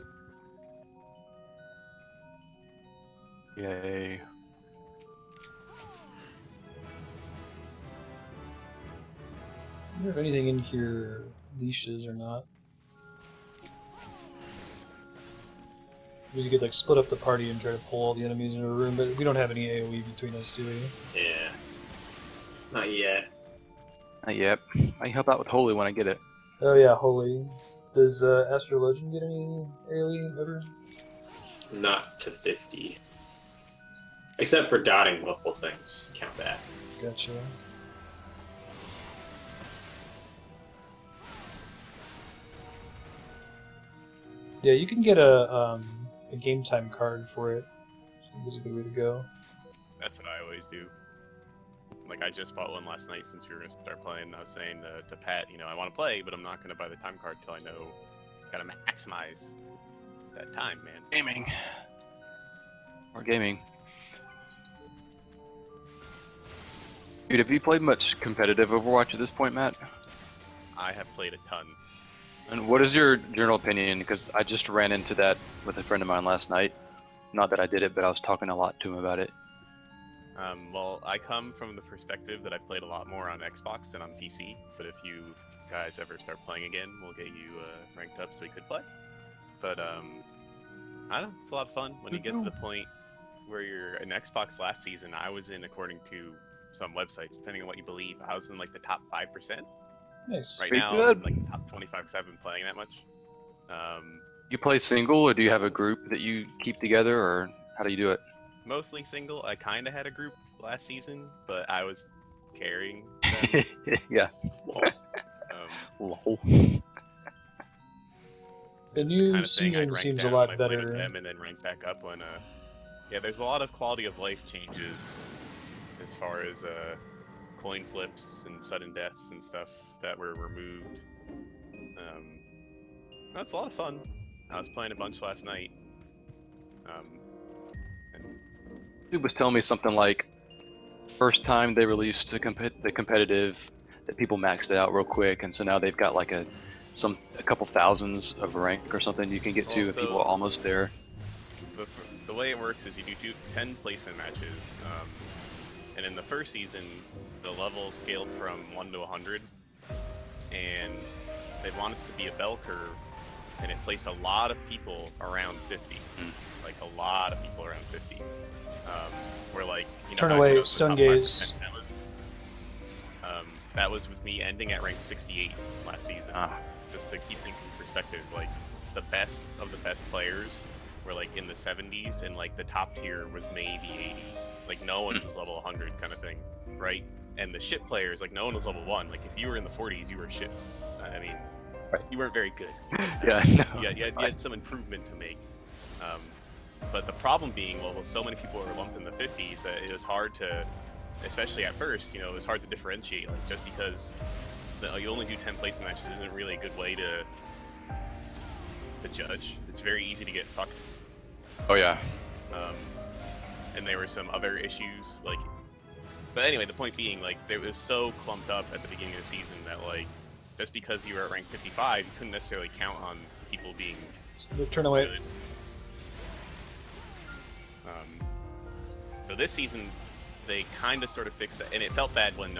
Yay. I wonder if anything in here leashes or not. You could split up the party and try to pull all the enemies into a room, but we don't have any AoE between us, do we? Yeah. Not yet. Not yet. I can help out with Holy when I get it. Oh yeah, holy. Does Astro Legend get any AoE ever? Not to 50. Except for dotting multiple things. Count that. Gotcha. Yeah, you can get a game time card for it. I think it's a good way to go. That's what I always do. Like, I just bought one last night since we were going to start playing. I was saying to Pat, I want to play, but I'm not going to buy the time card till I know. Got to maximize that time, man. Gaming. Or gaming. Dude, have you played much competitive Overwatch at this point, Matt? I have played a ton. And what is your general opinion? Because I just ran into that with a friend of mine last night. Not that I did it, but I was talking a lot to him about it. Well, I come from the perspective that I played a lot more on Xbox than on PC. But if you guys ever start playing again, we'll get you ranked up so we could play. But I don't know, it's a lot of fun when you get to the point where you're in Xbox last season. I was in, according to some websites, depending on what you believe, I was in like the top 5%. Nice. Right Pretty now, good. I'm like top 25 because I haven't been playing that much. You play single, or do you have a group that you keep together, or how do you do it? Mostly single. I kind of had a group last season, but I was carrying them. Yeah. The It's new kind of thing I'd season rank seems a down lot when I played with better. them and then rank back up when yeah, there's a lot of quality of life changes as far as coin flips and sudden deaths and stuff that were removed. That's a lot of fun. I was playing a bunch last night. Dude was telling me something like, first time they released the competitive, that people maxed it out real quick, and so now they've got like a couple thousands of rank or something you can get to, and people are almost there. The way it works is you do 10 placement matches, and in the first season, the level scaled from 1 to 100, and they want us to be a bell curve, and it placed a lot of people around 50. Like a lot of people around 50. We're like, Turn how I away, said it was the stun top gaze. 5%, that was with me ending at rank 68 last season. Just to keep things in perspective, like the best of the best players were like in the 70s, and like the top tier was maybe 80. Like no one was level 100 kind of thing, right? And the shit players, like no one was level 1. Like if you were in the 40s, you were shit. I mean, you weren't very good. Yeah, no. You had some improvement to make. But the problem being, well, so many people were lumped in the 50s, it was hard to, especially at first, it was hard to differentiate. Like just because you only do 10 placement matches isn't really a good way to judge. It's very easy to get fucked. Oh yeah. And there were some other issues, like. But anyway, the point being, like, it was so clumped up at the beginning of the season that, like, just because you were at rank 55, you couldn't necessarily count on people being Turn away. good. So this season, they kind of sort of fixed that, and it felt bad when,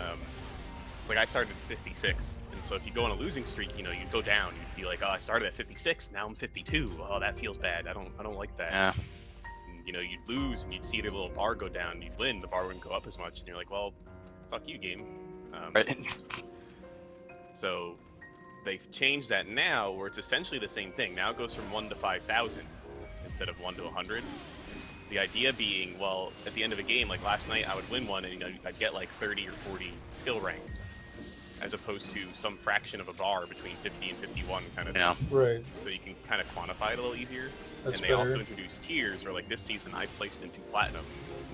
like, I started at 56, and so if you go on a losing streak, you'd go down, you'd be like, oh, I started at 56, now I'm 52, oh, that feels bad, I don't like that. Yeah. And, you'd lose, and you'd see the little bar go down, you'd win, the bar wouldn't go up as much, and you're like, well, fuck you, game. Right. So, they've changed that now, where it's essentially the same thing. Now it goes from 1 to 5,000, instead of 1 to 100. The idea being, well, at the end of a game, like last night, I would win one, and I'd get like 30 or 40 skill rank, as opposed to some fraction of a bar between 50 and 51 kind of thing. Right. So you can kind of quantify it a little easier. That's and they better. also introduced tiers, where like this season I placed into platinum.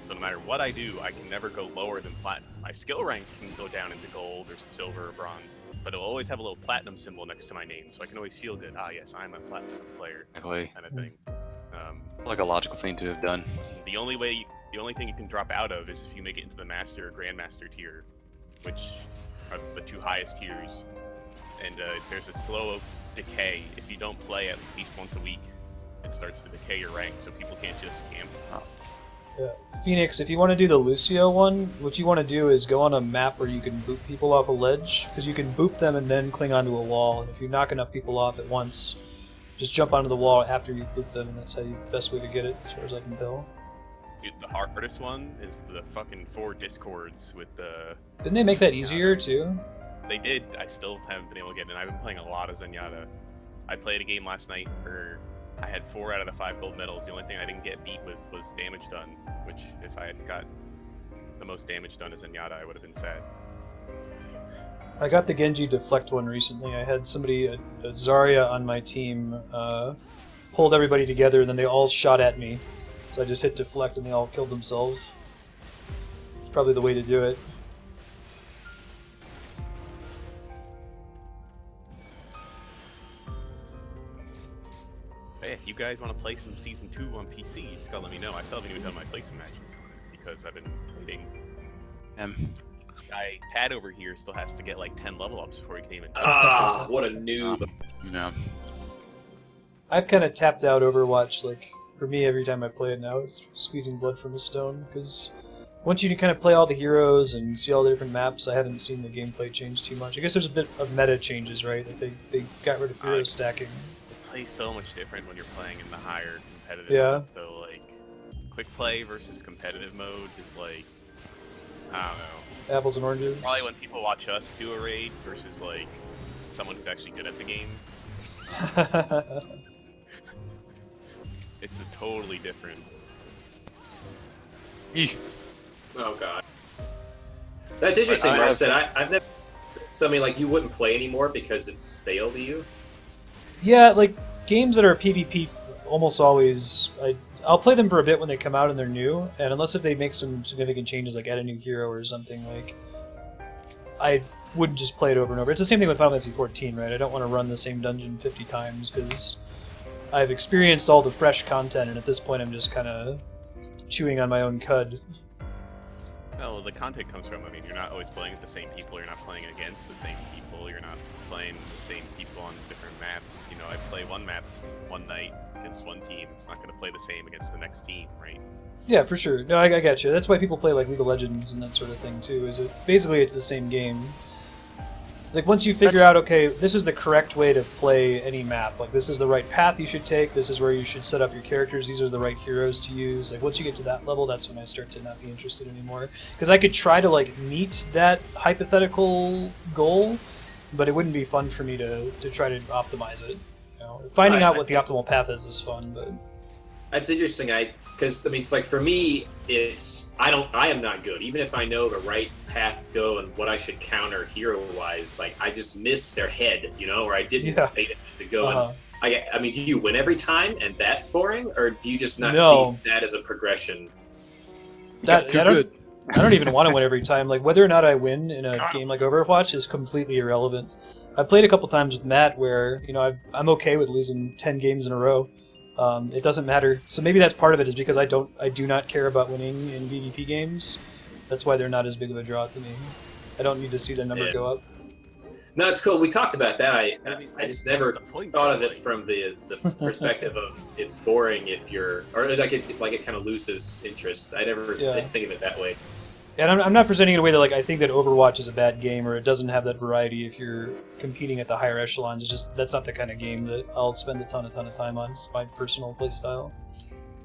So no matter what I do, I can never go lower than platinum. My skill rank can go down into gold or silver or bronze, but it'll always have a little platinum symbol next to my name, so I can always feel good. Ah, yes, I'm a platinum player, Exactly. kind of thing. Like a logical thing to have done. The only thing you can drop out of is if you make it into the Master or Grandmaster tier, which are the two highest tiers. And there's a slow decay. If you don't play at least once a week, it starts to decay your rank, so people can't just scam. Yeah. Phoenix, if you want to do the Lucio one, what you want to do is go on a map where you can boot people off a ledge, because you can boot them and then cling onto a wall. And if you knock enough people off at once, just jump onto the wall after you boot them, and that's how best way to get it, as far as I can tell. Dude, the hardest one is the fucking 4 discords with the... Didn't they make that easier, too? They did. I still haven't been able to get it, and I've been playing a lot of Zenyatta. I played a game last night where I had 4 out of the 5 gold medals. The only thing I didn't get beat with was damage done, which if I had got the most damage done as Zenyatta, I would have been sad. I got the Genji deflect one recently. I had somebody, a Zarya on my team, pulled everybody together, and then they all shot at me. So I just hit deflect, and they all killed themselves. It's probably the way to do it. Hey, if you guys want to play some Season 2 on PC, you just gotta let me know. I still haven't even done my placement matches because I've been waiting. This guy, Tad over here, still has to get like 10 level ups before he can even touch what a noob. No. I've kind of tapped out Overwatch. Like, for me, every time I play it now, it's squeezing blood from a stone, because once you kind of play all the heroes and see all the different maps, I haven't seen the gameplay change too much. I guess there's a bit of meta changes, right? Like they got rid of hero stacking. Play so much different when you're playing in the higher competitive Yeah. stuff, though. Like, quick play versus competitive mode is like, I don't know. Apples and oranges. Probably when people watch us do a raid versus like someone who's actually good at the game. It's a totally different. Eeh. Oh god. That's interesting, Marstead. I've never. So I mean, like, you wouldn't play anymore because it's stale to you. Yeah, like games that are PvP, almost always I'll play them for a bit when they come out and they're new, and unless if they make some significant changes, like add a new hero or something, like I wouldn't just play it over and over. It's the same thing with Final Fantasy XIV, right? I don't want to run the same dungeon 50 times because I've experienced all the fresh content, and at this point I'm just kind of chewing on my own cud. No, the content comes from, I mean, you're not always playing with the same people, you're not playing against the same people, you're not playing the same people on different maps. You know, I play one map one night against one team. It's not going to play the same against the next team, right? Yeah, for sure. No, I got you. That's why people play like League of Legends and that sort of thing too. Is it basically it's the same game. Like once you figure out, okay, this is the correct way to play any map. Like this is the right path you should take. This is where you should set up your characters. These are the right heroes to use. Like once you get to that level, that's when I start to not be interested anymore. Because I could try to like meet that hypothetical goal, but it wouldn't be fun for me to try to optimize it. You know, finding out what the optimal path is fun, but That's interesting. Because I mean, it's like for me, I am not good. Even if I know the right path to go and what I should counter hero-wise, like I just miss their head, you know, or I didn't pay attention to go. And I mean, do you win every time and that's boring, or do you just not see that as a progression? I don't even want to win every time. Like whether or not I win in a game like Overwatch is completely irrelevant. I played a couple times with Matt where I'm okay with losing 10 games in a row. It doesn't matter. So maybe that's part of it is because I do not care about winning in PvP games. That's why they're not as big of a draw to me. I don't need to see the number go up. No, it's cool. We talked about that. I just never thought of it from the perspective of it's boring if you're, or like it kind of loses interest. I never think of it that way. And I'm not presenting it in a way that like I think that Overwatch is a bad game or it doesn't have that variety if you're competing at the higher echelons. It's just that's not the kind of game that I'll spend a ton of time on. It's my personal play style.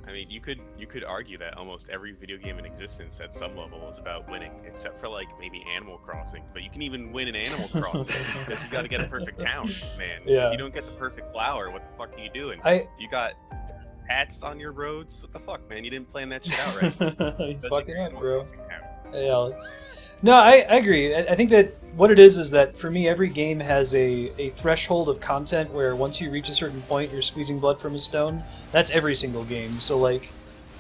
I mean, you could argue that almost every video game in existence at some level is about winning, except for like maybe Animal Crossing. But you can even win in Animal Crossing because you got to get a perfect town, man. Yeah. If you don't get the perfect flower, what the fuck are you doing? You got hats on your roads. What the fuck, man? You didn't plan that shit out right. You fucking up, bro. Hey, Alex. No, I agree. I think that what it is that for me, every game has a threshold of content where once you reach a certain point, you're squeezing blood from a stone. That's every single game. So, like,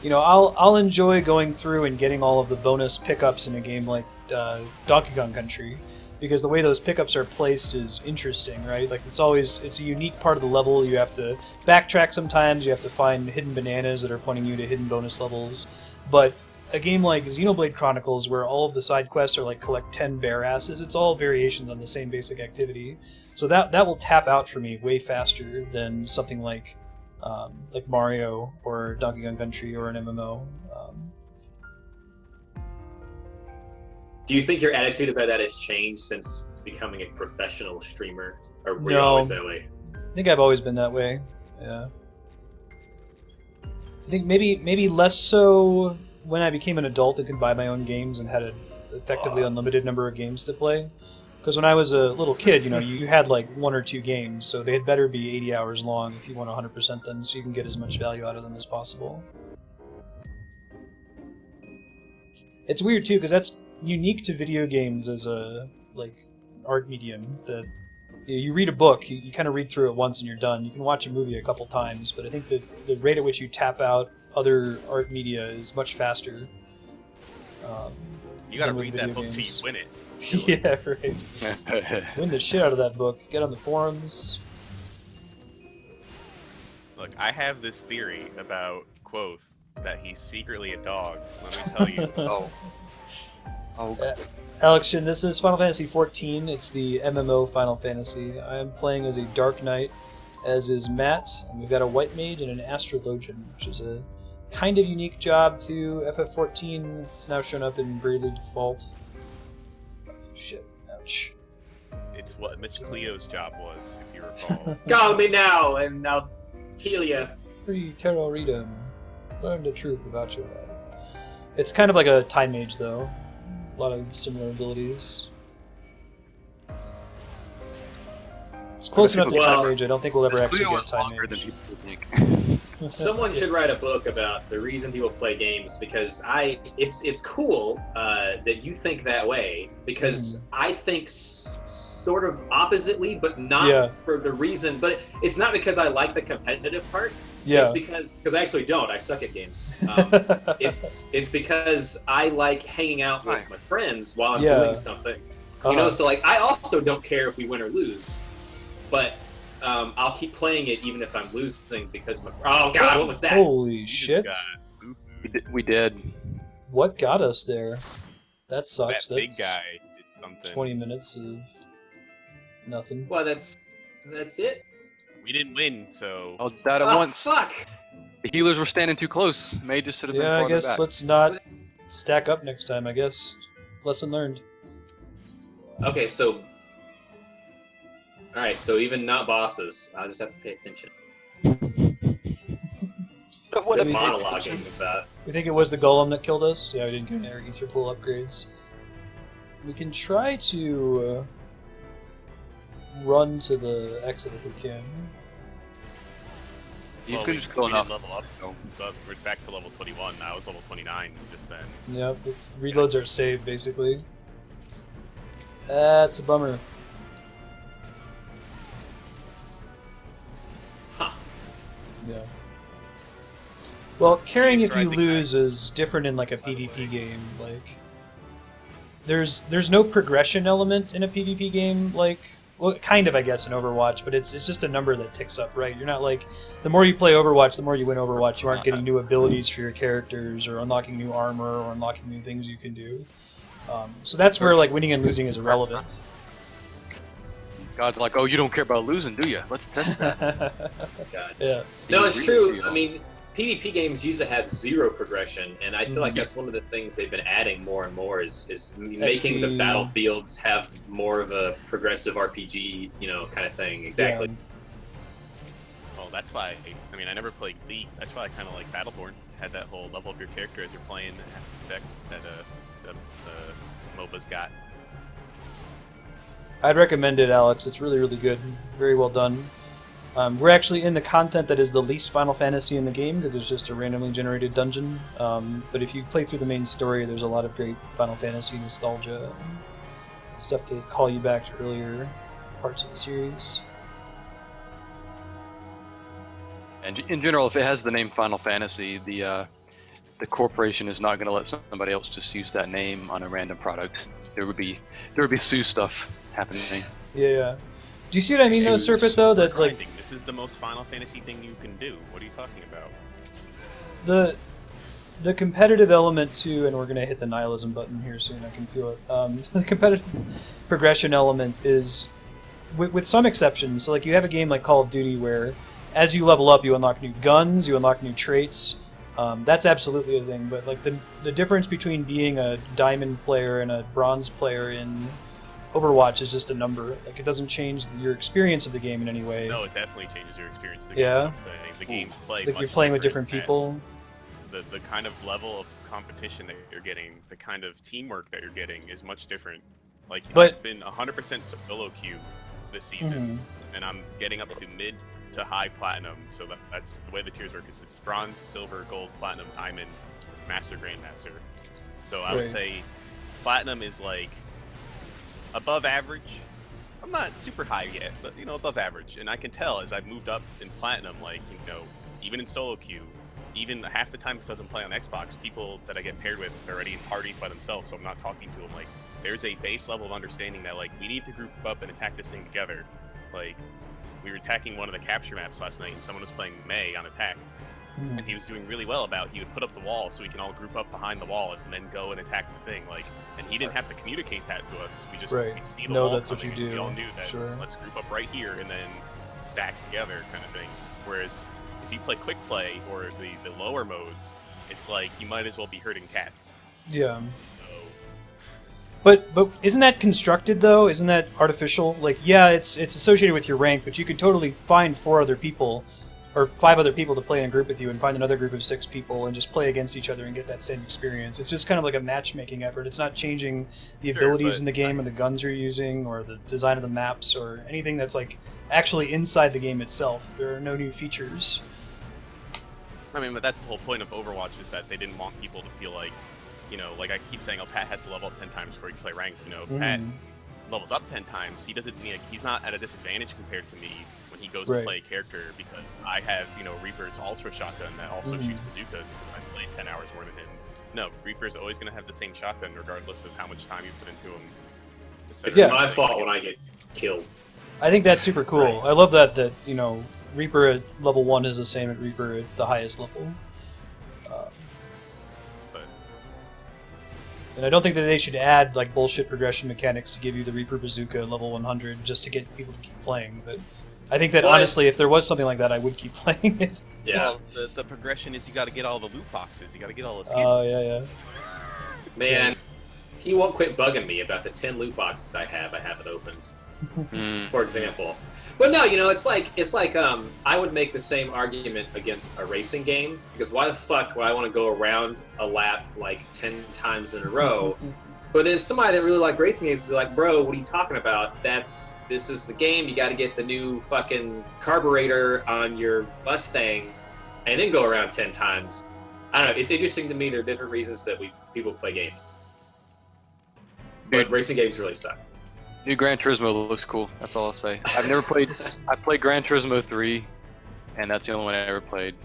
I'll enjoy going through and getting all of the bonus pickups in a game like Donkey Kong Country, because the way those pickups are placed is interesting, right? Like, it's a unique part of the level. You have to backtrack sometimes. You have to find hidden bananas that are pointing you to hidden bonus levels. But a game like Xenoblade Chronicles, where all of the side quests are like collect 10 bear asses, it's all variations on the same basic activity. So that will tap out for me way faster than something like Mario or Donkey Kong Country or an MMO. Do you think your attitude about that has changed since becoming a professional streamer, or were you always that way? I think I've always been that way. Yeah. I think maybe less so when I became an adult and could buy my own games and had an effectively unlimited number of games to play. Because when I was a little kid, you had like 1 or 2 games, so they had better be 80 hours long if you want to 100% them, so you can get as much value out of them as possible. It's weird too, because that's unique to video games as a art medium. That You read a book, you kind of read through it once and you're done. You can watch a movie a couple times, but I think the rate at which you tap out other art media is much faster. You gotta than with read that video book till you games. win it. Yeah, right. Win the shit out of that book. Get on the forums. Look, I have this theory about Quoth that he's secretly a dog. Let me tell you. Oh. Alex Shin, this is Final Fantasy XIV. It's the MMO Final Fantasy. I am playing as a Dark Knight, as is Matt, and we've got a White Mage and an Astrologian, which is a kind of unique job to FF14. It's now shown up in Bravely Default. Shit, ouch. It's what Miss Cleo's job was, if you recall. Call me now, and I'll heal you. Free Terror Readum. Learn the truth about your life. It's kind of like a Time Mage, though. A lot of similar abilities. It's close enough to Well, Time Mage. I don't think we'll ever actually Cleo get is Time longer than Mage. people think. Someone should write a book about the reason people play games, because it's cool that you think that way, because I think sort of oppositely, but not for the reason. But it's not because I like the competitive part. Yeah. It's because I actually don't. I suck at games. It's because I like hanging out with my friends while I'm doing something. You know, so like I also don't care if we win or lose, but I'll keep playing it even if I'm losing because oh god, what was that? Holy shit! We did. What got us there? That sucks. That big That's guy did something. 20 minutes of nothing. Well, that's it. We didn't win, so. Oh, that at once. Fuck. The healers were standing too close. Mages should have been Yeah, I farther guess back. let's not stack up next time. I guess lesson learned. Okay, so. Alright, so even not bosses, I'll just have to pay attention. What The a monologuing about. We think it was the golem that killed us. Yeah, we didn't get any ether pool upgrades. We can try to run to the exit if we can. You Well, could we- just go we enough. didn't level up. Oh. But we're back to level 21. I was level 29 just then. Yeah, reloads are saved basically. That's a bummer. Huh. Yeah. Well, carrying if you Rising lose is different in like a PvP game. Like, there's no progression element in a PvP game. Like, well, kind of, I guess, in Overwatch, but it's just a number that ticks up, right? You're not like the more you play Overwatch, the more you win Overwatch. You aren't getting new abilities for your characters, or unlocking new armor, or unlocking new things you can do. So that's where like winning and losing is irrelevant. God's like, oh, you don't care about losing, do you? Let's test that. God. Yeah. No, it's Really, true. you know. I mean, PvP games usually have zero progression, and I feel like that's one of the things they've been adding more and more is making the XP. battlefields have more of a progressive RPG, you know, kind of thing. Exactly. Well, that's why. I mean, I never played League. That's why I kind of like Battleborn. Had that whole level up your character as you're playing aspect that the MOBA's got. I'd recommend it, Alex. It's really, really good. Very well done. We're actually in the content that is the least Final Fantasy in the game, because it's just a randomly generated dungeon. But if you play through the main story, there's a lot of great Final Fantasy nostalgia and stuff to call you back to earlier parts of the series. And in general, if it has the name Final Fantasy, the corporation is not going to let somebody else just use that name on a random product. There would be Sue stuff happening. Yeah. Do you see what I mean, though, Serpent? Though that like Grinding. This is the most Final Fantasy thing you can do. What are you talking about? the competitive element too, and we're gonna hit the nihilism button here soon. I can feel it. The competitive progression element is, with some exceptions. So, like, you have a game like Call of Duty where, as you level up, you unlock new guns, you unlock new traits. That's absolutely a thing. But like the difference between being a diamond player and a bronze player in Overwatch is just a number. Like, it doesn't change your experience of the game in any way. No, it definitely changes your experience. Of the Yeah. game. I'm saying. The game's play. Like, much you're playing with different and people. The kind of level of competition that you're getting, the kind of teamwork that you're getting, is much different. Like, But- I've been 100% solo queue this season, and I'm getting up to mid to high platinum. So that's the way the tiers work. Is it's bronze, silver, gold, platinum, diamond, master, grandmaster. So I would Right. say platinum is like above average, I'm not super high yet, but above average. And I can tell as I've moved up in platinum, like even in solo queue, even half the time because I doesn't play on Xbox, people that I get paired with are already in parties by themselves, so I'm not talking to them. Like, there's a base level of understanding that like we need to group up and attack this thing together. Like, we were attacking one of the capture maps last night, and someone was playing May on attack. And he was doing really well he would put up the wall so we can all group up behind the wall and then go and attack the thing. Like, and he didn't have to communicate that to us. We just we'd see the wall that's what coming, you do. We all knew that. Let's group up right here and then stack together, kind of thing. Whereas if you play quick play or the lower modes, it's like you might as well be herding cats. Yeah. So. But isn't that constructed though? Isn't that artificial? Like, yeah, it's associated with your rank, but you could totally find 4 other people or 5 other people to play in a group with you and find another group of 6 people and just play against each other and get that same experience. It's just kind of like a matchmaking effort. It's not changing the abilities in the game or the guns you're using or the design of the maps or anything that's like actually inside the game itself. There are no new features. I mean, but that's the whole point of Overwatch is that they didn't want people to feel like, like I keep saying, Pat has to level up 10 times before he can play ranked. Pat levels up 10 times. He doesn't mean he's not at a disadvantage compared to me when he goes to play a character because I have, Reaper's Ultra Shotgun that also shoots bazookas because I played 10 hours more than him. No, Reaper's always going to have the same shotgun regardless of how much time you put into him. It's my fault when I get killed. I think that's super cool. Right. I love that Reaper at level 1 is the same at Reaper at the highest level. And I don't think that they should add like bullshit progression mechanics to give you the Reaper Bazooka at level 100 just to get people to keep playing. But I think that honestly, if there was something like that, I would keep playing it. Yeah. Well, the progression is you got to get all the loot boxes. You got to get all the skins. Oh yeah. Man, he won't quit bugging me about the 10 loot boxes I haven't opened. For example. But no, it's like I would make the same argument against a racing game because why the fuck would I want to go around a lap like 10 times in a row? But then somebody that really liked racing games would be like, bro, what are you talking about? This is the game. You got to get the new fucking carburetor on your Mustang and then go around 10 times. I don't know. It's interesting to me. There are different reasons that people play games. But racing games really suck. New Gran Turismo looks cool. That's all I'll say. I've never played. I played Gran Turismo 3, and that's the only one I ever played.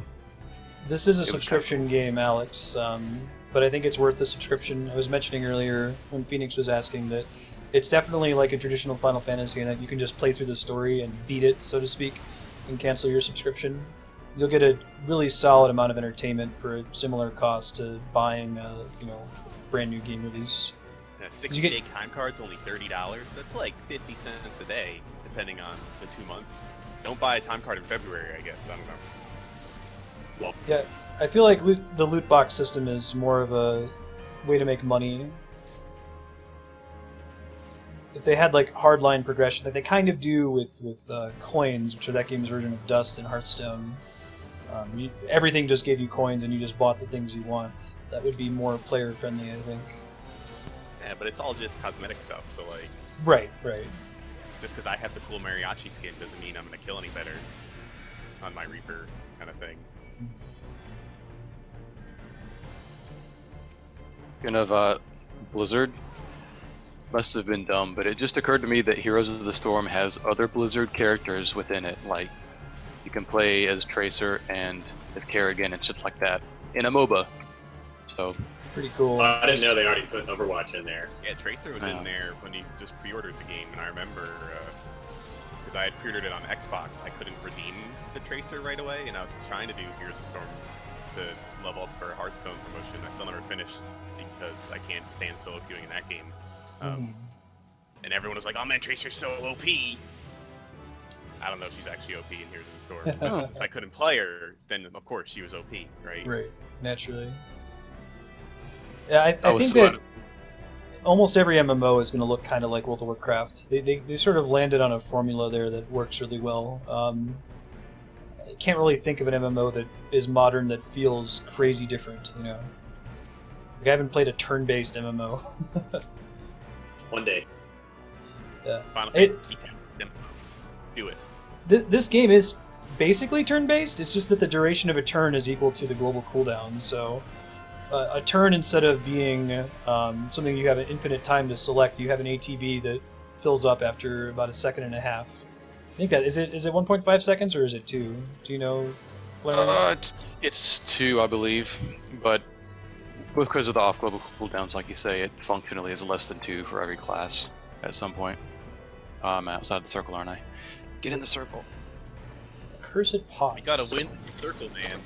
This is a subscription game, Alex, but I think it's worth the subscription. I was mentioning earlier when Phoenix was asking that it's definitely like a traditional Final Fantasy in that you can just play through the story and beat it, so to speak, and cancel your subscription. You'll get a really solid amount of entertainment for a similar cost to buying a brand new game release. 60-day time card's only $30. That's like 50 cents a day, depending on the 2 months. Don't buy a time card in February, I guess. I don't know. Well, yeah, I feel like the loot box system is more of a way to make money. If they had like hardline progression, like they kind of do with coins, which are that game's version of Dust and Hearthstone. Everything just gave you coins, and you just bought the things you want. That would be more player friendly, I think. Yeah, but it's all just cosmetic stuff, so like... Right. Just because I have the cool mariachi skin doesn't mean I'm going to kill any better on my Reaper kind of thing. Kind of, Blizzard must have been dumb, but it just occurred to me that Heroes of the Storm has other Blizzard characters within it, like you can play as Tracer and as Kerrigan and shit like that in a MOBA. So... Pretty cool. I didn't know they already put Overwatch in there. Yeah, Tracer was in there when he just pre-ordered the game, and I remember because I had pre-ordered it on Xbox, I couldn't redeem the Tracer right away, and I was trying to do Heroes of Storm to level up for Hearthstone promotion. I still never finished because I can't stand solo queuing in that game. And everyone was like, "Oh man, Tracer's so OP." I don't know if she's actually OP in Heroes of the Storm, but since I couldn't play her, then of course she was OP, right? Right, naturally. Yeah, I think that almost every MMO is going to look kind of like World of Warcraft. They sort of landed on a formula there that works really well. I can't really think of an MMO that is modern that feels crazy different, Like I haven't played a turn-based MMO. One day. Yeah. Final Fantasy X. Do it. This game is basically turn-based. It's just that the duration of a turn is equal to the global cooldown, so... a turn, instead of being something you have an infinite time to select, you have an ATB that fills up after about a second and a half. I think that is it 1.5 seconds or is it 2? Do you know, Flare? It's 2, I believe, but because of the off-global cooldowns, like you say, it functionally is less than 2 for every class at some point. I'm outside the circle, aren't I? Get in the circle. Cursed Pox. You gotta win the circle, man.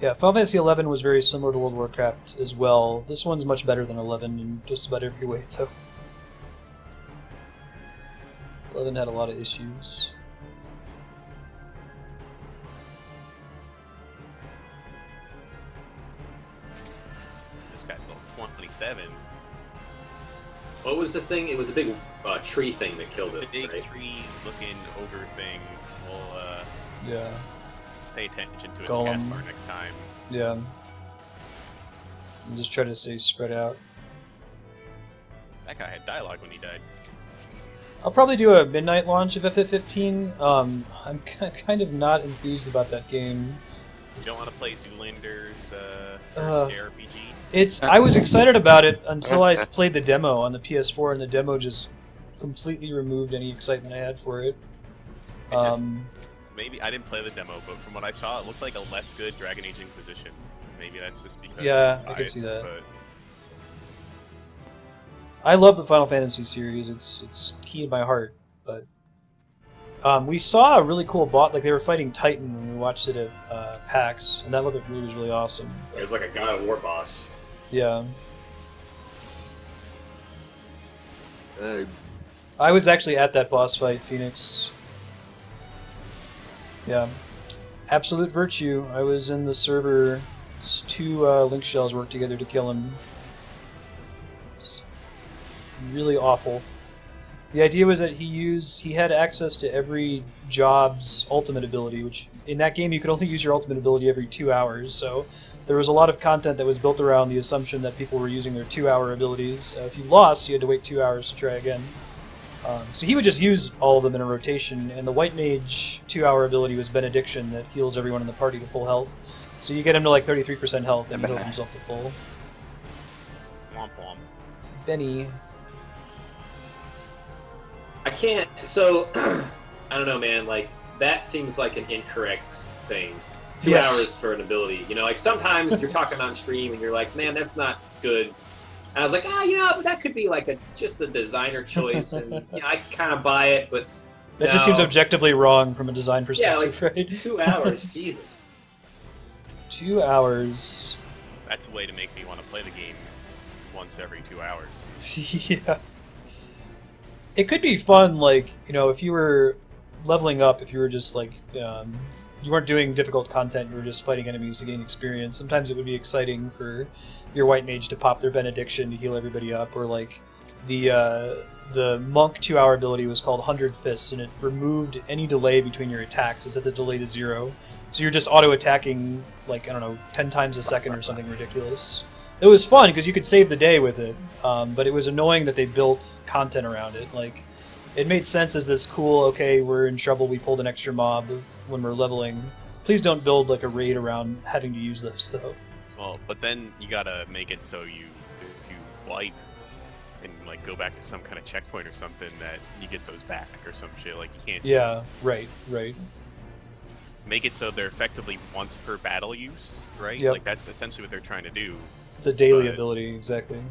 Yeah, Final Fantasy 11 was very similar to World of Warcraft as well. This one's much better than 11 in just about every way, though. 11 had a lot of issues. This guy's level 27. What was the thing? It was a big tree thing that killed The it, big right? tree-looking ogre thing. We'll Yeah. pay attention to its Golem. cast bar next time. Yeah. And just try to stay spread out. That guy had dialogue when he died. I'll probably do a midnight launch of FF15. I'm kind of not enthused about that game. You don't want to play Zoolander's first JRPG? I was excited about it until I played the demo on the PS4, and the demo just completely removed any excitement I had for it. Maybe I didn't play the demo, but from what I saw, it looked like a less good Dragon Age Inquisition. Maybe that's just because Yeah, I'm I could biased, see that. But I love the Final Fantasy series. It's key in my heart. But we saw a really cool bot. Like they were fighting Titan when we watched it at PAX, and that looked was really awesome. It was like a God of War boss. Yeah. I was actually at that boss fight, Phoenix. Yeah. Absolute Virtue. I was in the server. 2 link shells worked together to kill him. It's really awful. The idea was that he had access to every job's ultimate ability, which in that game you could only use your ultimate ability every 2 hours, so there was a lot of content that was built around the assumption that people were using their 2-hour abilities. If you lost, you had to wait 2 hours to try again. So he would just use all of them in a rotation, and the White Mage 2-hour ability was Benediction that heals everyone in the party to full health. So you get him to like 33% health and he heals himself to full. womp womp. Benny. I can't. So I don't know, man. Like that seems like an incorrect thing. 2 Yes. hours for an ability. You know, like sometimes you're talking on stream and you're like, man, that's not good. And I was like, but that could be like just a designer choice, and I kind of buy it, but That just seems objectively wrong from a design perspective, right? 2 hours, Jesus. 2 hours. That's a way to make me want to play the game once every 2 hours. Yeah. It could be fun, like, if you were leveling up, if you were just like, you weren't doing difficult content, you were just fighting enemies to gain experience. Sometimes it would be exciting for your White Mage to pop their Benediction to heal everybody up, or like the Monk 2-hour ability was called 100 Fists, and it removed any delay between your attacks. It set the delay to 0. So you're just auto-attacking, like, 10 times a second or something ridiculous. It was fun, because you could save the day with it, but it was annoying that they built content around it. Like, it made sense as this cool, okay, we're in trouble, we pulled an extra mob when we're leveling. Please don't build, like, a raid around having to use those, though. Well, but then you gotta make it so if you wipe and like go back to some kind of checkpoint or something, that you get those back or some shit. Like you can't. Yeah, right. Make it so they're effectively once per battle use, right? Yep. Like that's essentially what they're trying to do. It's a daily ability, exactly.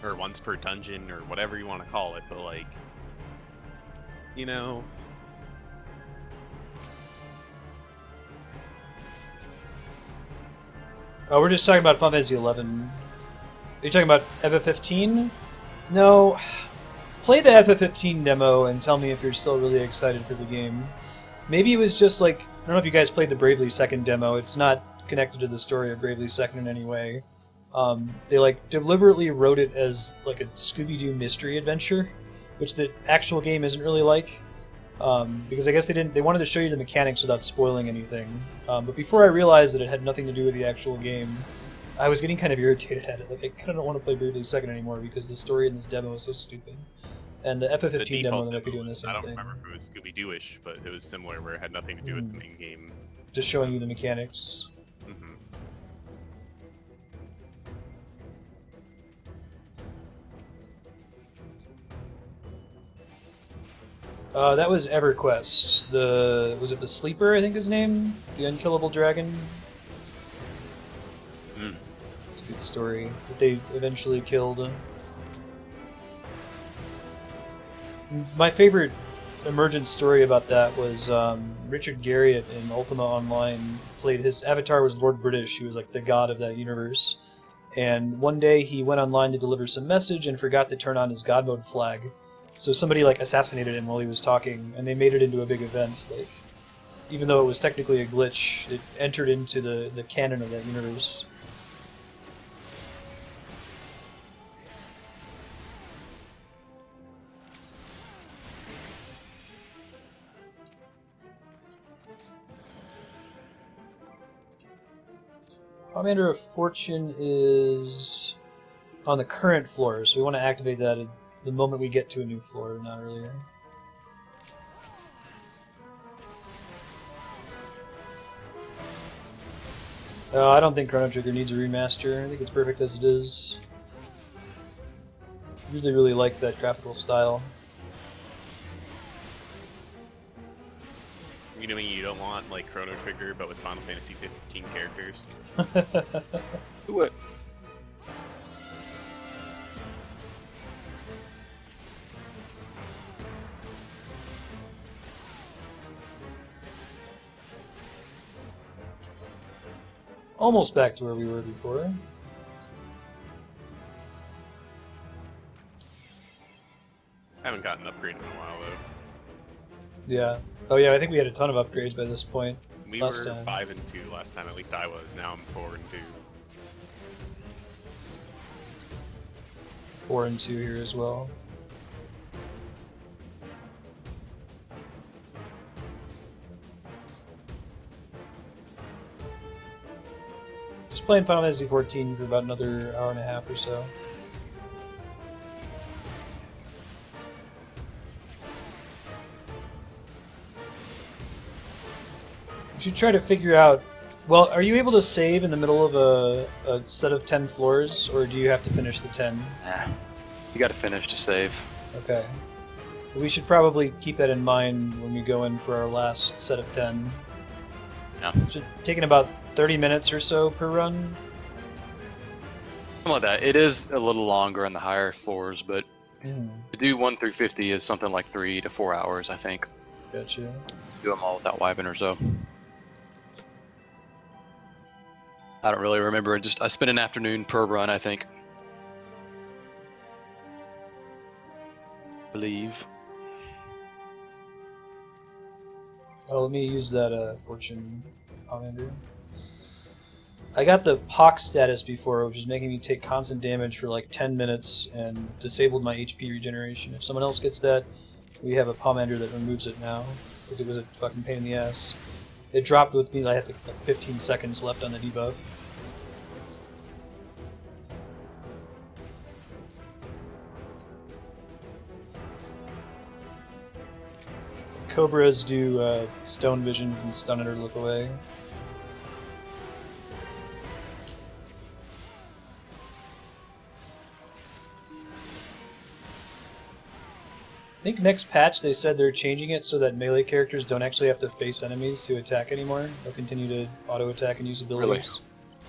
Or once per dungeon, or whatever you want to call it, but like, Oh, we're just talking about Final Fantasy 11. Are you talking about FF15? No. Play the FF15 demo and tell me if you're still really excited for the game. Maybe it was just like, I don't know if you guys played the Bravely Second demo. It's not connected to the story of Bravely Second in any way. They like deliberately wrote it as like a Scooby-Doo mystery adventure, which the actual game isn't really like. Because I guess they wanted to show you the mechanics without spoiling anything. But before I realized that it had nothing to do with the actual game, I was getting kind of irritated at it. Like, I kind of don't want to play Bravely Second anymore because the story in this demo is so stupid. And the FF15 demo that might be doing the same I don't thing. remember if it was Scooby-Doo-ish, but it was similar where it had nothing to do with the main game. just showing you the mechanics. Mm-hmm. That was EverQuest. Was it the Sleeper? I think his name, the unkillable dragon. It's a good story that they eventually killed. My favorite emergent story about that was Richard Garriott in Ultima Online played his avatar was Lord British. He was like the god of that universe. And one day he went online to deliver some message and forgot to turn on his god mode flag. So somebody like assassinated him while he was talking, and they made it into a big event. Like, even though it was technically a glitch, it entered into the canon of that universe. Commander of Fortune is on the current floor, so we want to activate that the moment we get to a new floor, not earlier. I don't think Chrono Trigger needs a remaster. I think it's perfect as it is. I really like that graphical style. You mean you don't want like Chrono Trigger, but with Final Fantasy 15 characters? Do it. Almost back to where we were before. I haven't gotten upgraded in a while though. Yeah. Oh yeah, I think we had a ton of upgrades by this point. We last were time. 5 and 2 last time, at least I was. Now I'm 4 and 2. 4 and 2 here as well. Just playing Final Fantasy XIV for about another hour and a half or so. You should try to figure out... Well, are you able to save in the middle of a set of 10 floors, or do you have to finish the 10? Nah. You gotta finish to save. Okay. We should probably keep that in mind when we go in for our last set of 10. Yeah. It's taking about 30 minutes or so per run. Something like that. It is a little longer on the higher floors, but to do 1 through 50 is something like 3 to 4 hours, I think. Gotcha. Do them all without wiping or so. I don't really remember. I spent an afternoon per run, I think. I believe. Oh, let me use that Fortune Commander. I got the POC status before, which is making me take constant damage for like 10 minutes and disabled my HP regeneration. If someone else gets that, we have a Pomander that removes it now, because it was a fucking pain in the ass. It dropped with me, I had like 15 seconds left on the debuff. Cobras do stone vision and stun it or look away. I think next patch they said they're changing it so that melee characters don't actually have to face enemies to attack anymore. They'll continue to auto-attack and use abilities.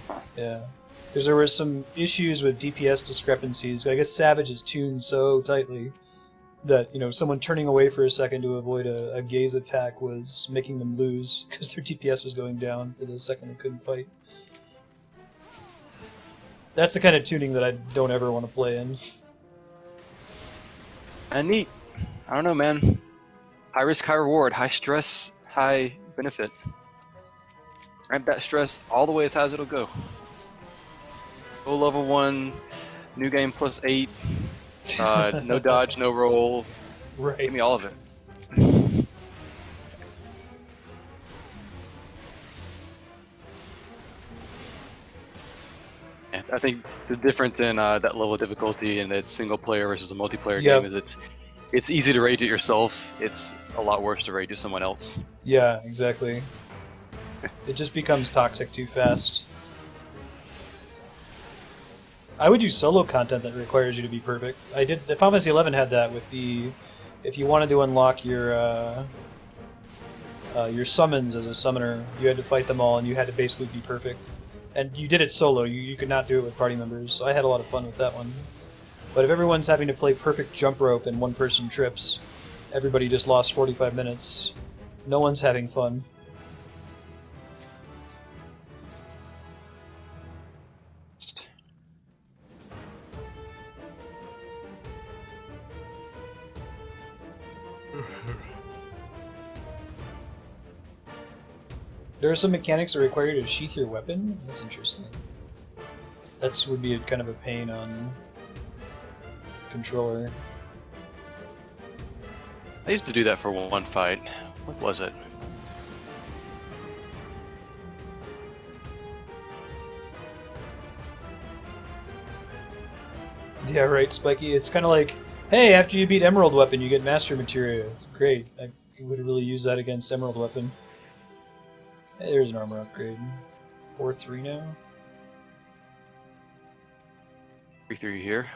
Really? Yeah. Because there were some issues with DPS discrepancies. I guess Savage is tuned so tightly that, you know, someone turning away for a second to avoid a gaze attack was making them lose because their DPS was going down for the second they couldn't fight. That's the kind of tuning that I don't ever want to play in. And neat. I don't know, man. High risk, high reward. High stress, high benefit. Ramp that stress all the way as high as it'll go. Go level 1, new game plus 8. No dodge, no roll. Right. Give me all of it. Yeah, I think the difference in that level of difficulty in that single player versus a multiplayer game is it's easy to rage at yourself. It's a lot worse to rage at someone else. Yeah, exactly. It just becomes toxic too fast. I would do solo content that requires you to be perfect. I did. The Final Fantasy XI had that with the, if you wanted to unlock your summons as a summoner, you had to fight them all, and you had to basically be perfect. And you did it solo. You could not do it with party members. So I had a lot of fun with that one. But if everyone's having to play perfect jump rope and one person trips, everybody just lost 45 minutes. No one's having fun. There are some mechanics that require you to sheath your weapon? That's interesting. That would be kind of a pain on controller. I used to do that for one fight. What was it? Yeah, right, Spiky. It's kind of like, hey, after you beat Emerald Weapon, you get Master Materia. It's great. I would really use that against Emerald Weapon. Hey, there's an armor upgrade. 4-3 now? 3-3 here.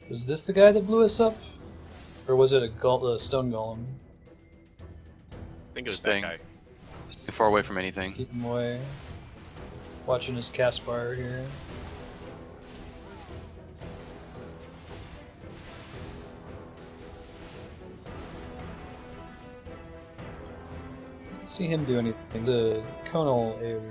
Was this the guy that blew us up? Or was it a stone golem? I think it was Staying that guy. too far away from anything. Keep him away. Watching his cast bar here. Let's see him do anything. The conal AoE.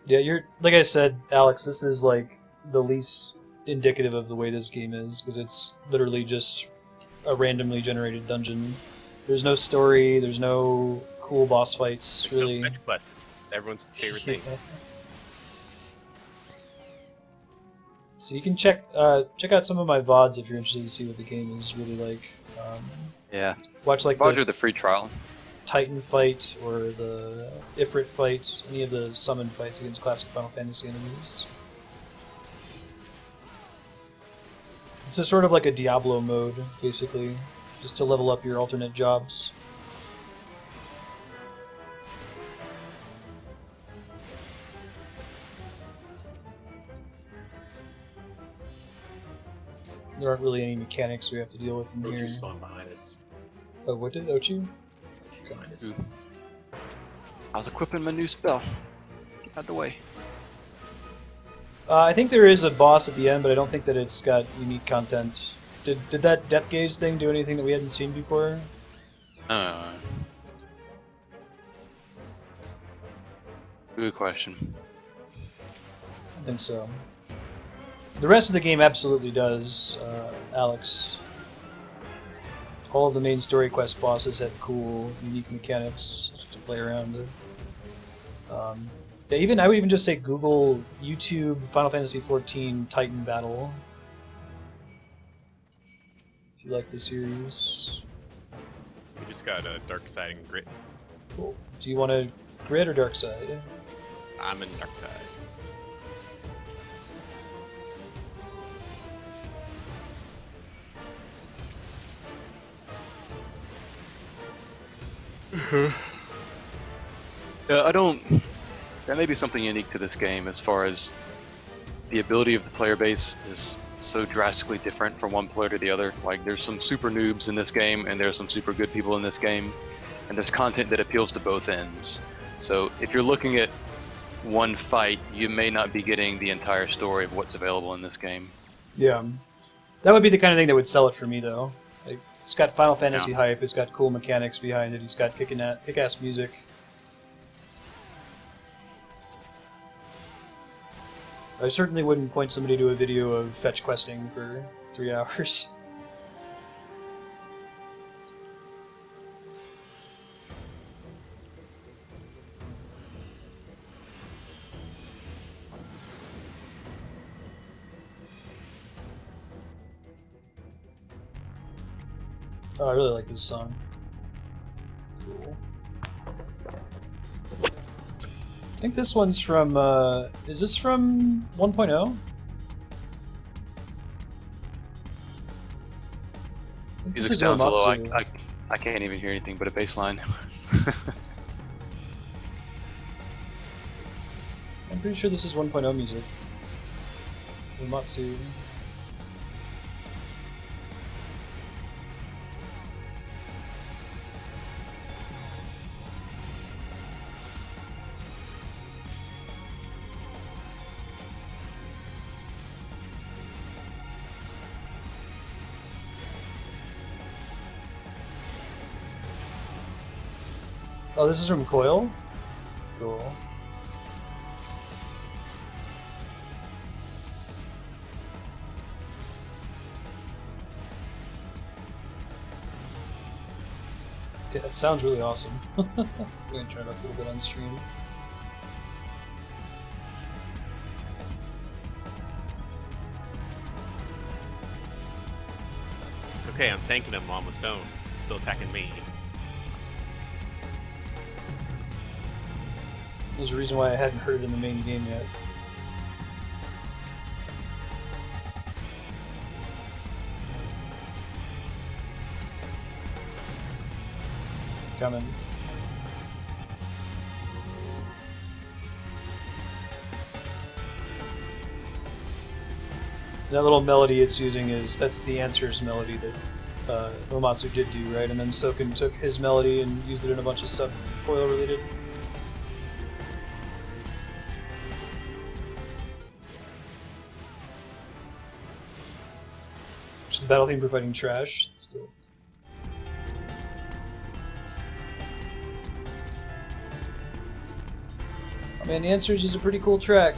Yeah, you're like I said, Alex. This is like the least indicative of the way this game is, because it's literally just a randomly generated dungeon. There's no story. There's no cool boss fights. There's Really, no fetch quest. Everyone's favorite thing. So you can check out some of my VODs if you're interested to see what the game is really like. Yeah. Watch like Roger the the free trial. Titan fight or the Ifrit fight, any of the summon fights against classic Final Fantasy enemies. It's a sort of like a Diablo mode, basically, just to level up your alternate jobs. There aren't really any mechanics we have to deal with in here. Ochu spawned behind us. Oh, what did Ochu? Ochu behind us. Ooh. I was equipping my new spell. Get out the way. I think there is a boss at the end, but I don't think that it's got unique content. Did that Death Gaze thing do anything that we hadn't seen before? Good question. I think so. The rest of the game absolutely does, Alex. All of the main story quest bosses have cool, unique mechanics to play around with. I would even just say Google YouTube Final Fantasy XIV Titan Battle. If you like the series. We just got a dark side and grit. Cool. Do you want to grid or dark side? I'm in dark side. I don't. That may be something unique to this game as far as the ability of the player base is so drastically different from one player to the other. Like, there's some super noobs in this game, and there's some super good people in this game, and there's content that appeals to both ends. So if you're looking at one fight, you may not be getting the entire story of what's available in this game. Yeah. That would be the kind of thing that would sell it for me, though. Like, it's got Final Fantasy hype, it's got cool mechanics behind it, it's got kick-ass music. I certainly wouldn't point somebody to a video of fetch questing for 3 hours. Oh, I really like this song. Cool. I think this one's from, is this from 1.0? Music sounds a little, I can't even hear anything but a bass line. I'm pretty sure this is 1.0 music. Uematsu. Oh, this is from Coil? Cool. Yeah, that sounds really awesome. I'm gonna turn it up a little bit on stream. It's okay, I'm tanking him on the stone. He's still attacking me. There's a reason why I hadn't heard it in the main game yet. Coming. That little melody it's using that's the Answers melody that Uematsu did do, right? And then Soken took his melody and used it in a bunch of stuff Coil related. Just the battle theme providing trash. That's cool. Oh man, The Answers is a pretty cool track.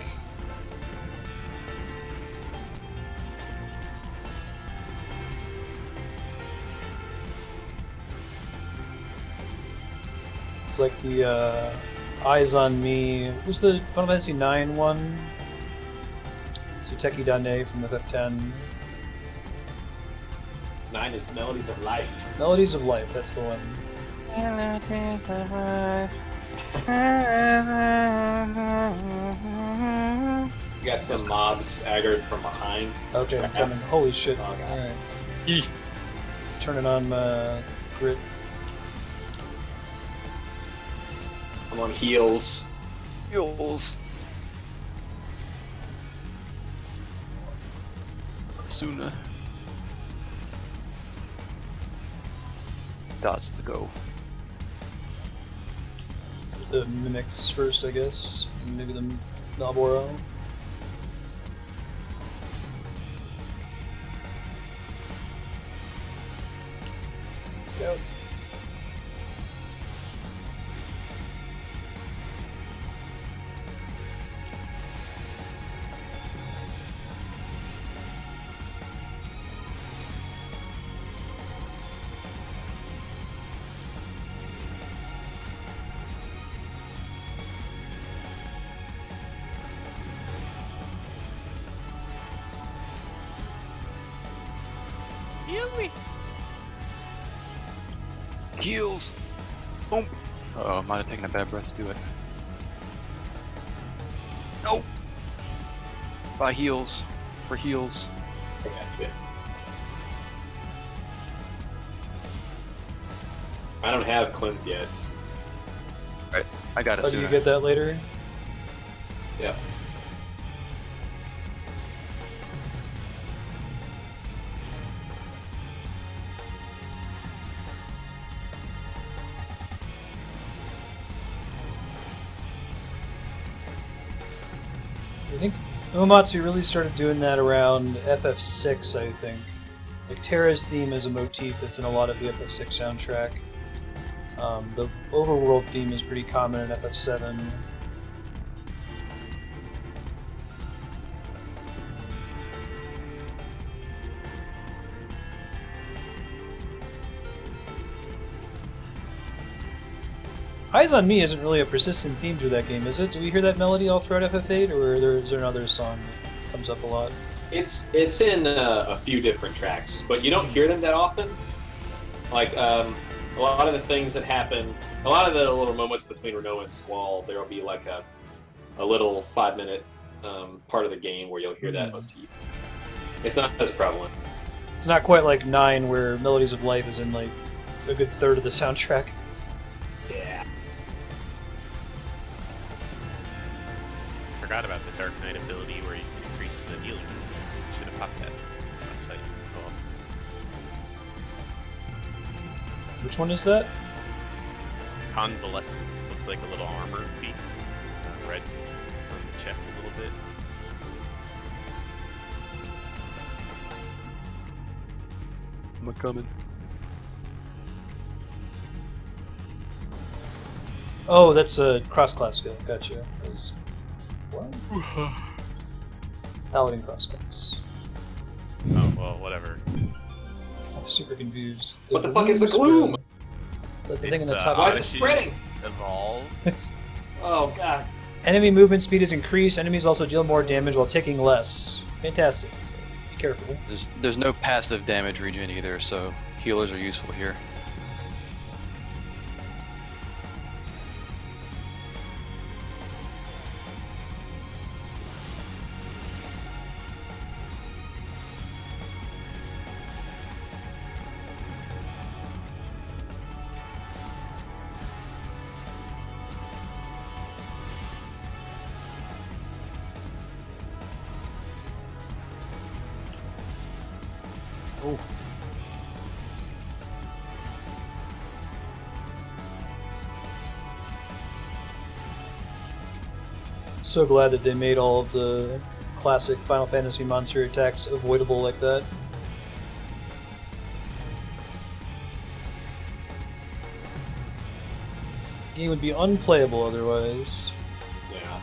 It's like the Eyes on Me. Who's the Final Fantasy IX one? Suteki Dane from FF10. 9 is Melodies of Life. Melodies of Life, that's the one. You got some mobs aggroed from behind. Okay, I'm coming. Holy shit. Alright. Turning on grit. I'm on heals. Heals. Sooner. Dots to go. The Mimics first, I guess. And maybe the Naboro. Go. Heals! Boom! Uh-oh, might have taken a bad breath to do it. Nope! By heals. For heals. I got you. I don't have cleanse yet. Right, I got it Oh, do sooner. you get that later? Yeah. I think Uematsu really started doing that around FF6, I think. Like, Terra's theme is a motif that's in a lot of the FF6 soundtrack. The overworld theme is pretty common in FF7. Eyes on Me isn't really a persistent theme through that game, is it? Do we hear that melody all throughout FF8, or is there another song that comes up a lot? It's in a few different tracks, but you don't hear them that often. Like a lot of the things that happen, a lot of the little moments between Renault and Squall, there will be like a little 5-minute part of the game where you'll hear that motif. It's not as prevalent. It's not quite like 9, where Melodies of Life is in like a good third of the soundtrack. Yeah. Forgot about the Dark Knight ability where you can increase the healing. Should have popped that. That's how you go. Which one is that? Convalescence. Looks like a little armor piece. Red on the chest a little bit. I'm coming. Oh, that's a cross-class skill. Gotcha. What? Paladin cross-class. Oh, well, whatever. I'm super confused. What the fuck is the gloom? Is that the thing in the top? Why is it spreading? Evolve. Oh god. Enemy movement speed is increased. Enemies also deal more damage while taking less. Fantastic. So be careful. There's no passive damage regen either, so healers are useful here. Oh. So glad that they made all of the classic Final Fantasy monster attacks avoidable like that. The game would be unplayable otherwise. Yeah.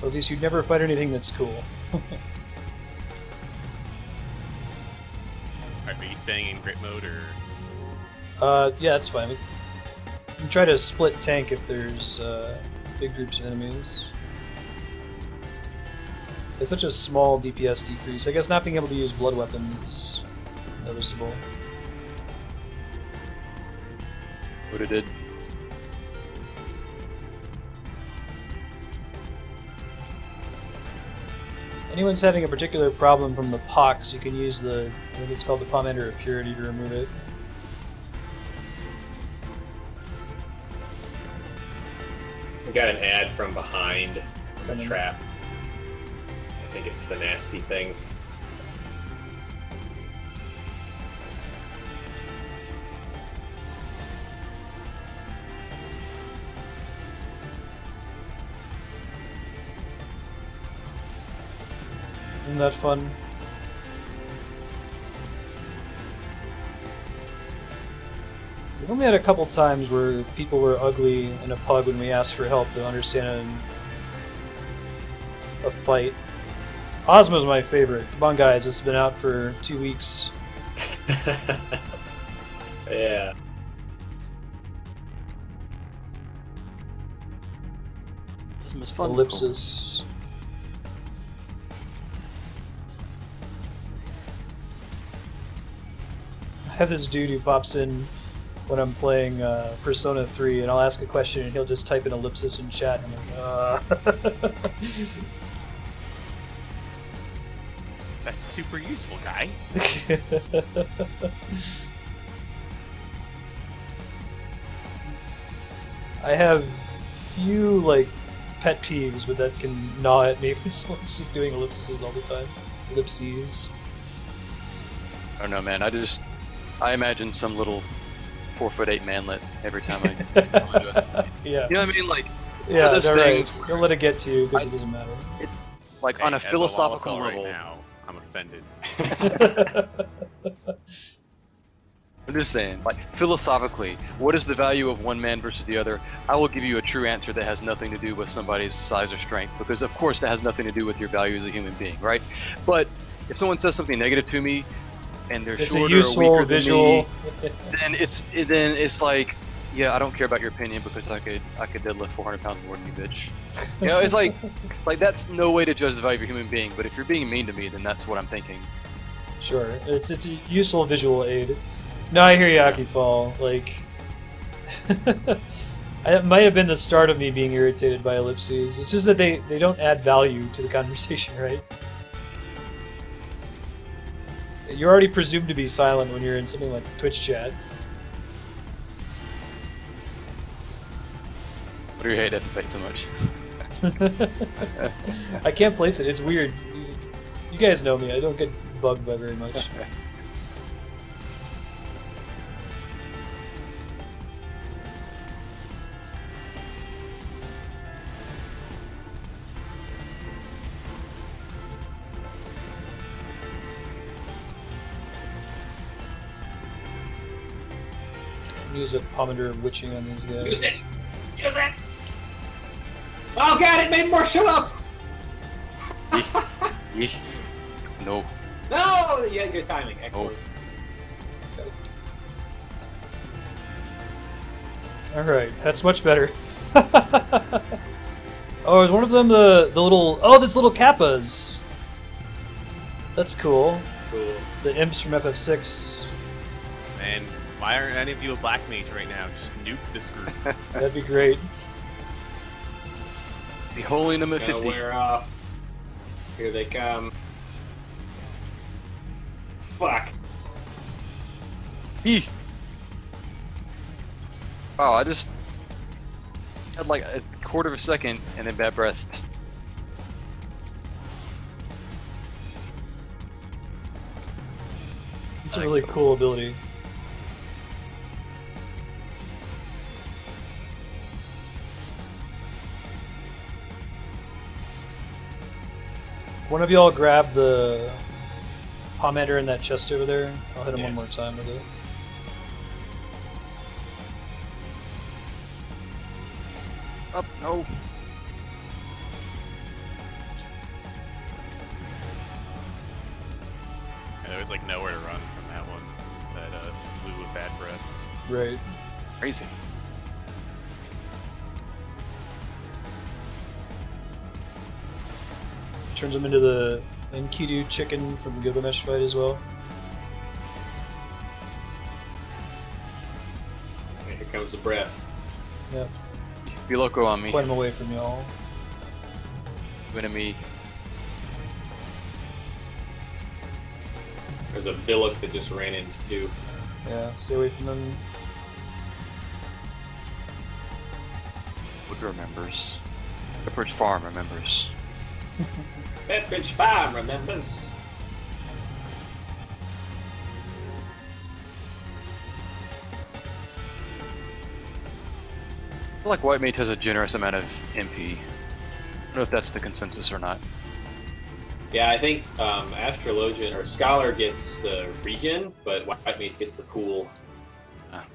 Or at least you'd never fight anything that's cool. Alright, are you staying in grit mode or? Yeah, that's fine. We can try to split tank if there's big groups of enemies. It's such a small DPS decrease. I guess not being able to use blood weapons is noticeable. What it did. Anyone's having a particular problem from the pox, you can use I think it's called the Pomander of Purity to remove it. We got an ad from behind the Coming. trap. I think it's the nasty thing. Isn't that fun? We've only had a couple times where people were ugly in a pub when we asked for help to understand a fight. Ozma's my favorite. Come on, guys, it's been out for 2 weeks. Yeah. This was fun. Ellipsis. I have this dude who pops in when I'm playing Persona 3, and I'll ask a question, and he'll just type in ellipsis in chat, and I'm like, That's super useful, guy. I have few, like, pet peeves, but that can gnaw at me when someone's just doing ellipses all the time. Ellipses. I don't know, man. I imagine some little 4'8" manlet every time I. Yeah. You know what I mean? Like, Yeah, those they're things right. Don't let it get to you, because it doesn't matter. like Hey, on a as philosophical Lollical level. right now, I'm offended. I'm just saying, like, philosophically, what is the value of one man versus the other? I will give you a true answer that has nothing to do with somebody's size or strength, because of course that has nothing to do with your value as a human being, right? But if someone says something negative to me, and they're It's shorter a or useful weaker visual. than me, then it's like, yeah, I don't care about your opinion because I could deadlift 400 pounds more than you, bitch. You know, it's like that's no way to judge the value of a human being. But if you're being mean to me, then that's what I'm thinking. Sure, it's a useful visual aid. No, I hear you, Akifall. Like, it might have been the start of me being irritated by ellipses. It's just that they don't add value to the conversation, right? You're already presumed to be silent when you're in something like Twitch chat. What do you hate that fight so much? I can't place it. It's weird. You guys know me. I don't get bugged by very much. Use a pomander of witching on these guys. Use it! Use it! Oh god, it made more show up! Yeesh. No. No! You had good timing. Excellent. Alright, that's much better. Oh, is one of them the little... Oh, there's little kappas! That's cool. Cool. The imps from FF6. And why aren't any of you a black mage right now? Just nuke this group. That'd be great. Be holding them at It's gonna 50. wear off. Here they come. Fuck. Eeh. Oh, I just had like a quarter of a second and then bad breath. It's a really cool ability. One of y'all grab the pomander in that chest over there. I'll hit him one more time with it. Up, no. And there was like nowhere to run from that one. That slew of bad breaths. Right. Crazy. Turns him into the Enkidu chicken from the Gilgamesh fight as well. Here comes the breath. Yep. Be loco on me. Point him away from y'all. Enemy. There's a billock that just ran into two. Yeah, stay away from them. Wood remembers. Pepperidge Farm remembers. Pepperidge Farm remembers. I feel like White Mage has a generous amount of MP. I don't know if that's the consensus or not. Yeah, I think Astrologian or Scholar gets the regen, but White Mage gets the pool. Ah.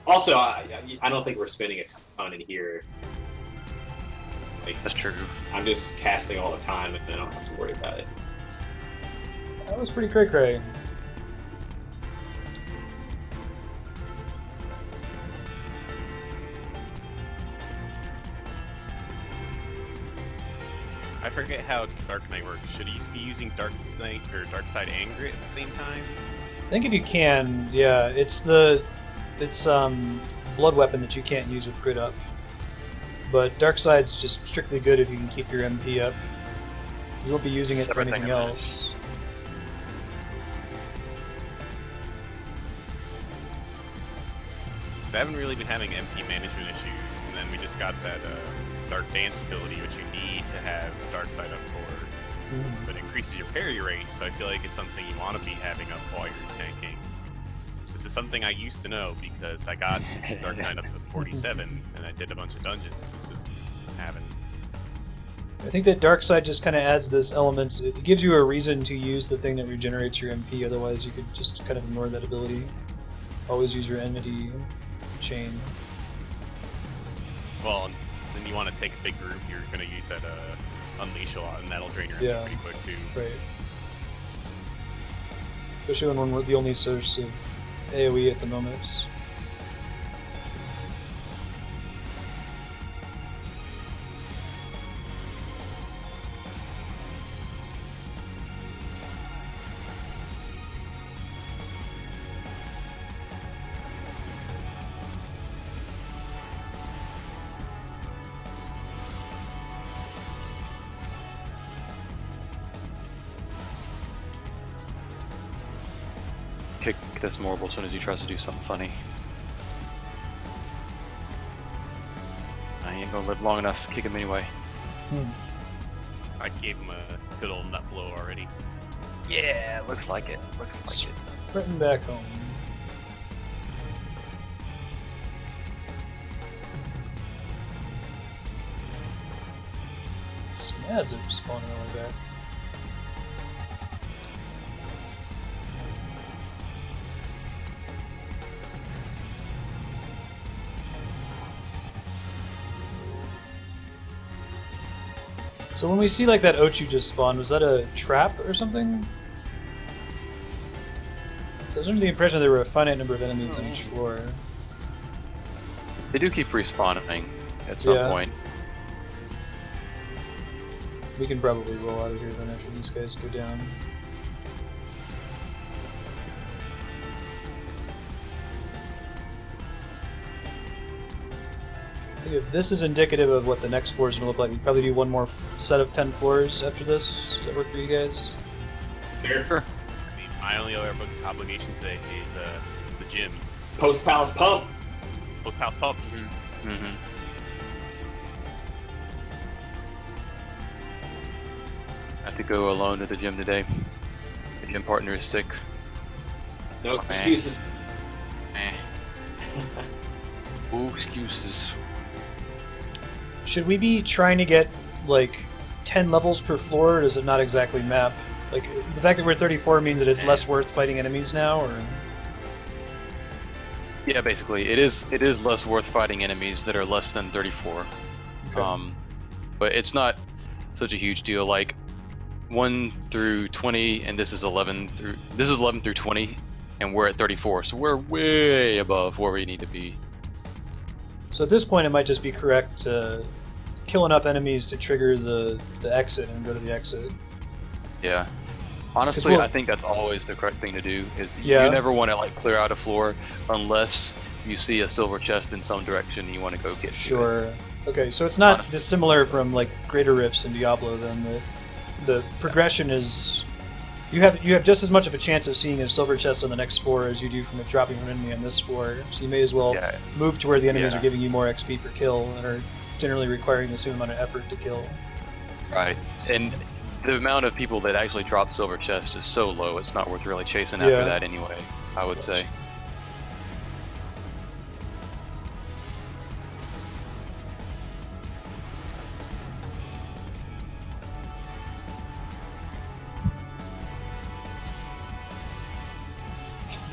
Also, I don't think we're spending a ton in here. Like, That's true. I'm just casting all the time, and I don't have to worry about it. That was pretty cray-cray. I forget how Dark Knight works. Should he be using Dark Knight or Dark Side Anger at the same time? I think if you can, yeah, it's blood weapon that you can't use with grid up. But Dark Side's just strictly good if you can keep your MP up. You won't be using it for Separate anything thing on else. I haven't really been having MP management issues, and then we just got that Dark Dance ability, which you need to have Dark Side up for. But it increases your parry rate, so I feel like it's something you want to be having up while you're tanking. This is something I used to know because I got Dark Knight up to 47, and I did a bunch of dungeons. It's just haven't. I think that Dark Side just kind of adds this element. It gives you a reason to use the thing that regenerates your MP, otherwise you could just kind of ignore that ability. Always use your enmity chain. Well, then you want to take a big group, you're going to use that Unleash a lot, and that'll drain your Yeah. MP pretty quick too. Right. Especially when we're the only source of AoE at the moment. kick this Morble as soon as he tries to do something funny. I ain't gonna live long enough to kick him anyway. I gave him a good old nut blow already. Yeah, looks like it. Looks like it. Sprinting back home. Some ads are spawning on my back. So when we see like that Ochu just spawned, was that a trap or something? So I was under the impression there were a finite number of enemies on each floor. They do keep respawning at some point. We can probably roll out of here then after these guys go down. I think if this is indicative of what the next floor is going to look like, we'd probably do one more set of 10 floors after this. Does that work for you guys? Sure. I mean, my only other obligation today is the gym. Post Palace Pump. Post Palace Pump. I have to go alone to the gym today. The gym partner is sick. No excuses. Ooh, excuses. Should we be trying to get like 10 levels per floor, or does it not exactly map? Like, the fact that we're 34 means that it's less worth fighting enemies now, or? Yeah, basically, it is less worth fighting enemies that are less than 34. Okay. But it's not such a huge deal. Like 1 through 20, and this is 11 through 20, and we're at 34, so we're way above where we need to be. So at this point, it might just be correct to kill enough enemies to trigger the exit and go to the exit. Yeah. Honestly, I think that's always the correct thing to do. Is you never want to like clear out a floor unless you see a silver chest in some direction and you want to go get to it. Okay, so it's not dissimilar from like Greater Rifts in Diablo. Then the progression is you have just as much of a chance of seeing a silver chest on the next floor as you do from it dropping from an enemy on this floor. So you may as well move to where the enemies are giving you more XP per kill and are generally requiring the same amount of effort to kill. Right, and the amount of people that actually drop silver chests is so low, it's not worth really chasing after that anyway, I would say.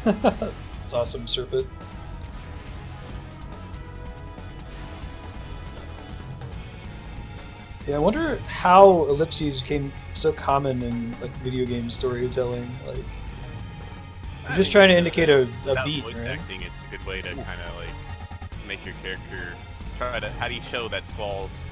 It's awesome, Serpent. Yeah, I wonder how ellipses became so common in like video game storytelling. Like, I'm just trying to indicate a beat, voice right? acting, it's a good way to kind of like make your character try to. How do you show that Squall's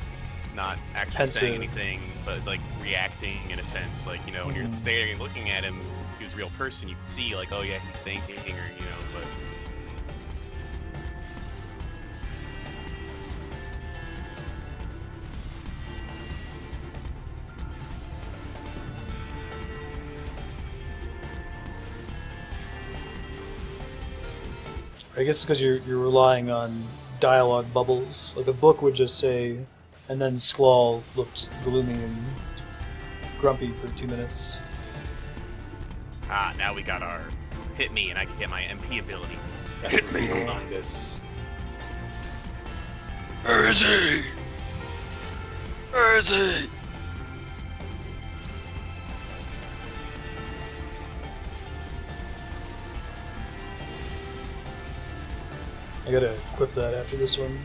not actually saying anything, but it's like reacting in a sense? Like, you know, when you're staring and looking at him, he was a real person. You can see like, oh yeah, he's thinking, or you know, but. I guess because you're relying on dialogue bubbles. Like a book would just say, and then Squall looked gloomy and grumpy for 2 minutes. Ah, now we got our hit me, and I can get my MP ability. Hit me behind us. Where is he? Where is he? I gotta equip that after this one.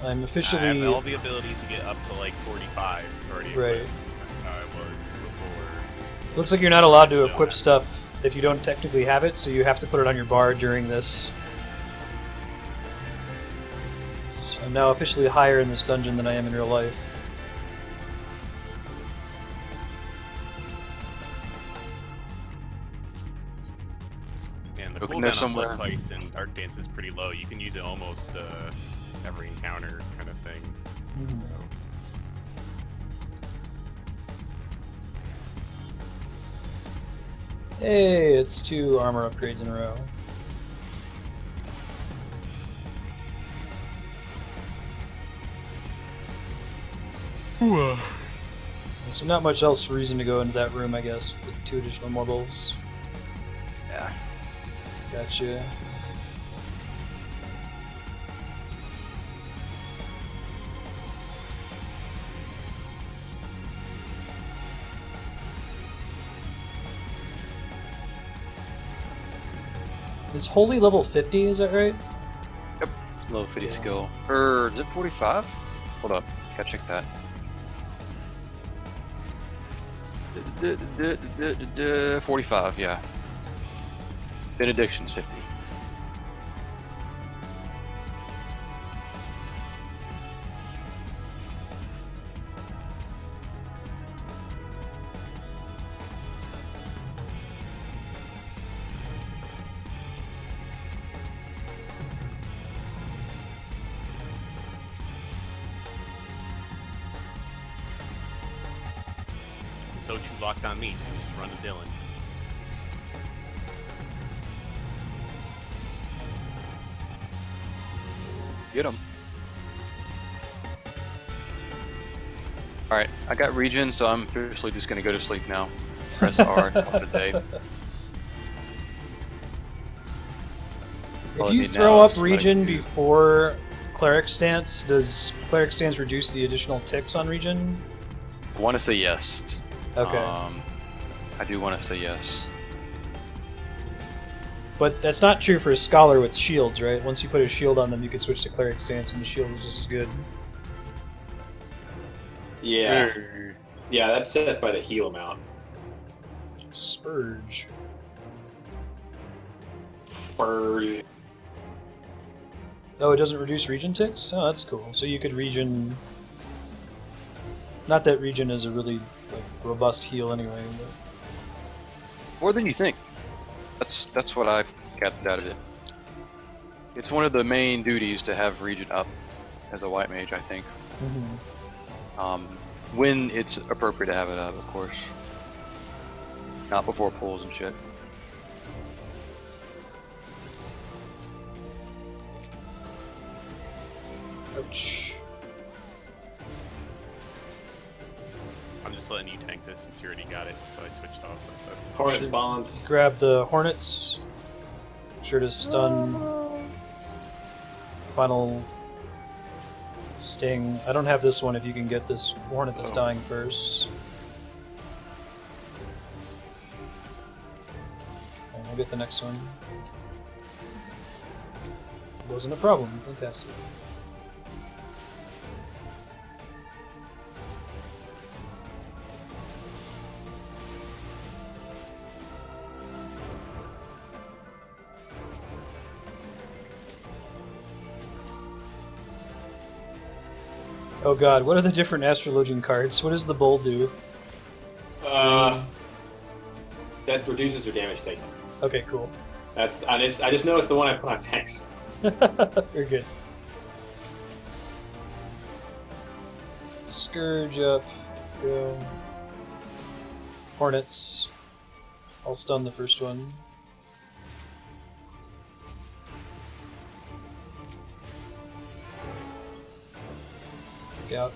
I'm officially. I have all the abilities to get up to like 45 already. Right. Since that's how I was before. Looks like you're not allowed to equip stuff if you don't technically have it, so you have to put it on your bar during this. So I'm now officially higher in this dungeon than I am in real life. And the Looking there cooldown on somewhere. Blood Fights and Dark Dance is pretty low. You can use it almost every encounter kind of thing. So. Hey, it's 2 armor upgrades in a row. So not much else reason to go into that room, I guess, with 2 additional mobiles. Yeah. Gotcha. Is Holy level 50, is that right? Yep. Level 50 Yeah. skill. Or is it 45? Hold up. Gotta check that. 45, yeah. Benediction's 50. So you locked on me, so just run to Dylan. Get him. Alright, I got regen, so I'm officially just gonna go to sleep now. Press R, call it a day. If All I you need throw now up is somebody regen to- before Cleric Stance, does Cleric Stance reduce the additional ticks on regen? I want to say yes. Okay. I do want to say yes. But that's not true for a Scholar with shields, right? Once you put a shield on them, you can switch to Cleric Stance and the shield is just as good. Yeah. Yeah, that's set by the heal amount. Spurge. Spurge. Oh, it doesn't reduce regen ticks? Oh, that's cool. So you could regen... Not that regen is a really robust heal anyway, but... More than you think. That's what I've gathered out of it. It's one of the main duties to have regen up as a white mage, I think. When it's appropriate to have it up, of course. Not before pulls and shit. Ouch. I'm just letting you tank this since you already got it, so I switched off with the... Hornet Sure. spawns. Grab the Hornets. Sure to stun. Final sting. I don't have this one if you can get this Hornet that's dying first. Okay, I'll get the next one. Wasn't a problem. Fantastic. Oh god, what are the different Astrologian cards? What does the bowl do? That reduces your damage taken. Okay, cool. That's I just noticed the one I put on text. Very good. Scourge up. Go. Hornets. I'll stun the first one. Look out.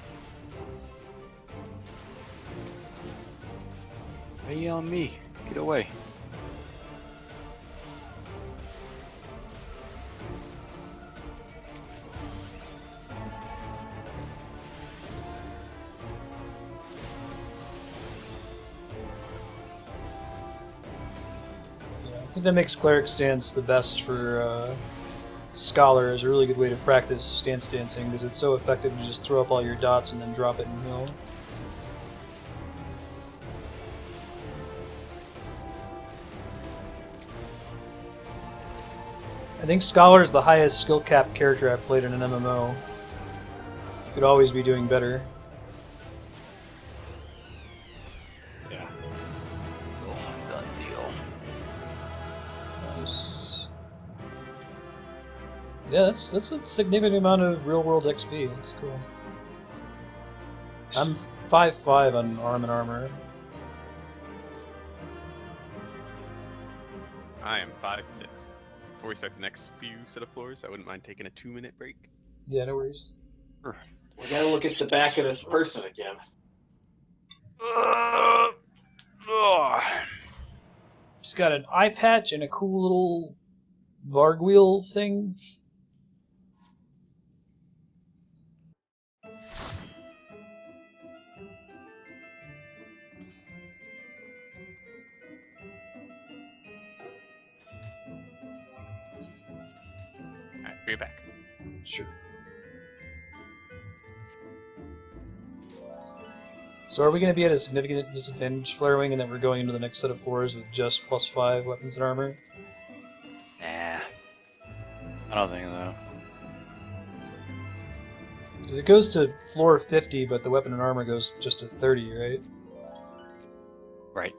Hey on me. Get away. Yeah, I think that makes Cleric Stance the best for Scholar. Is a really good way to practice stance dancing because it's so effective to just throw up all your dots and then drop it and heal. I think Scholar is the highest skill cap character I've played in an MMO. Could always be doing better. Yeah. Done deal. Nice. Yeah, that's a significant amount of real world XP. That's cool. I'm 5/5 on arm and armor. I am 5-6. Before we start the next few set of floors, I wouldn't mind taking a 2-minute break. Yeah, no worries. We gotta look at the back of this person again. She's got an eye patch and a cool little Varg wheel thing. Alright, be back. Sure. So are we going to be at a significant disadvantage flaring, and that we're going into the next set of floors with just +5 weapons and armor? Nah. I don't think so. Because it goes to floor 50, but the weapon and armor goes just to 30, right? Right.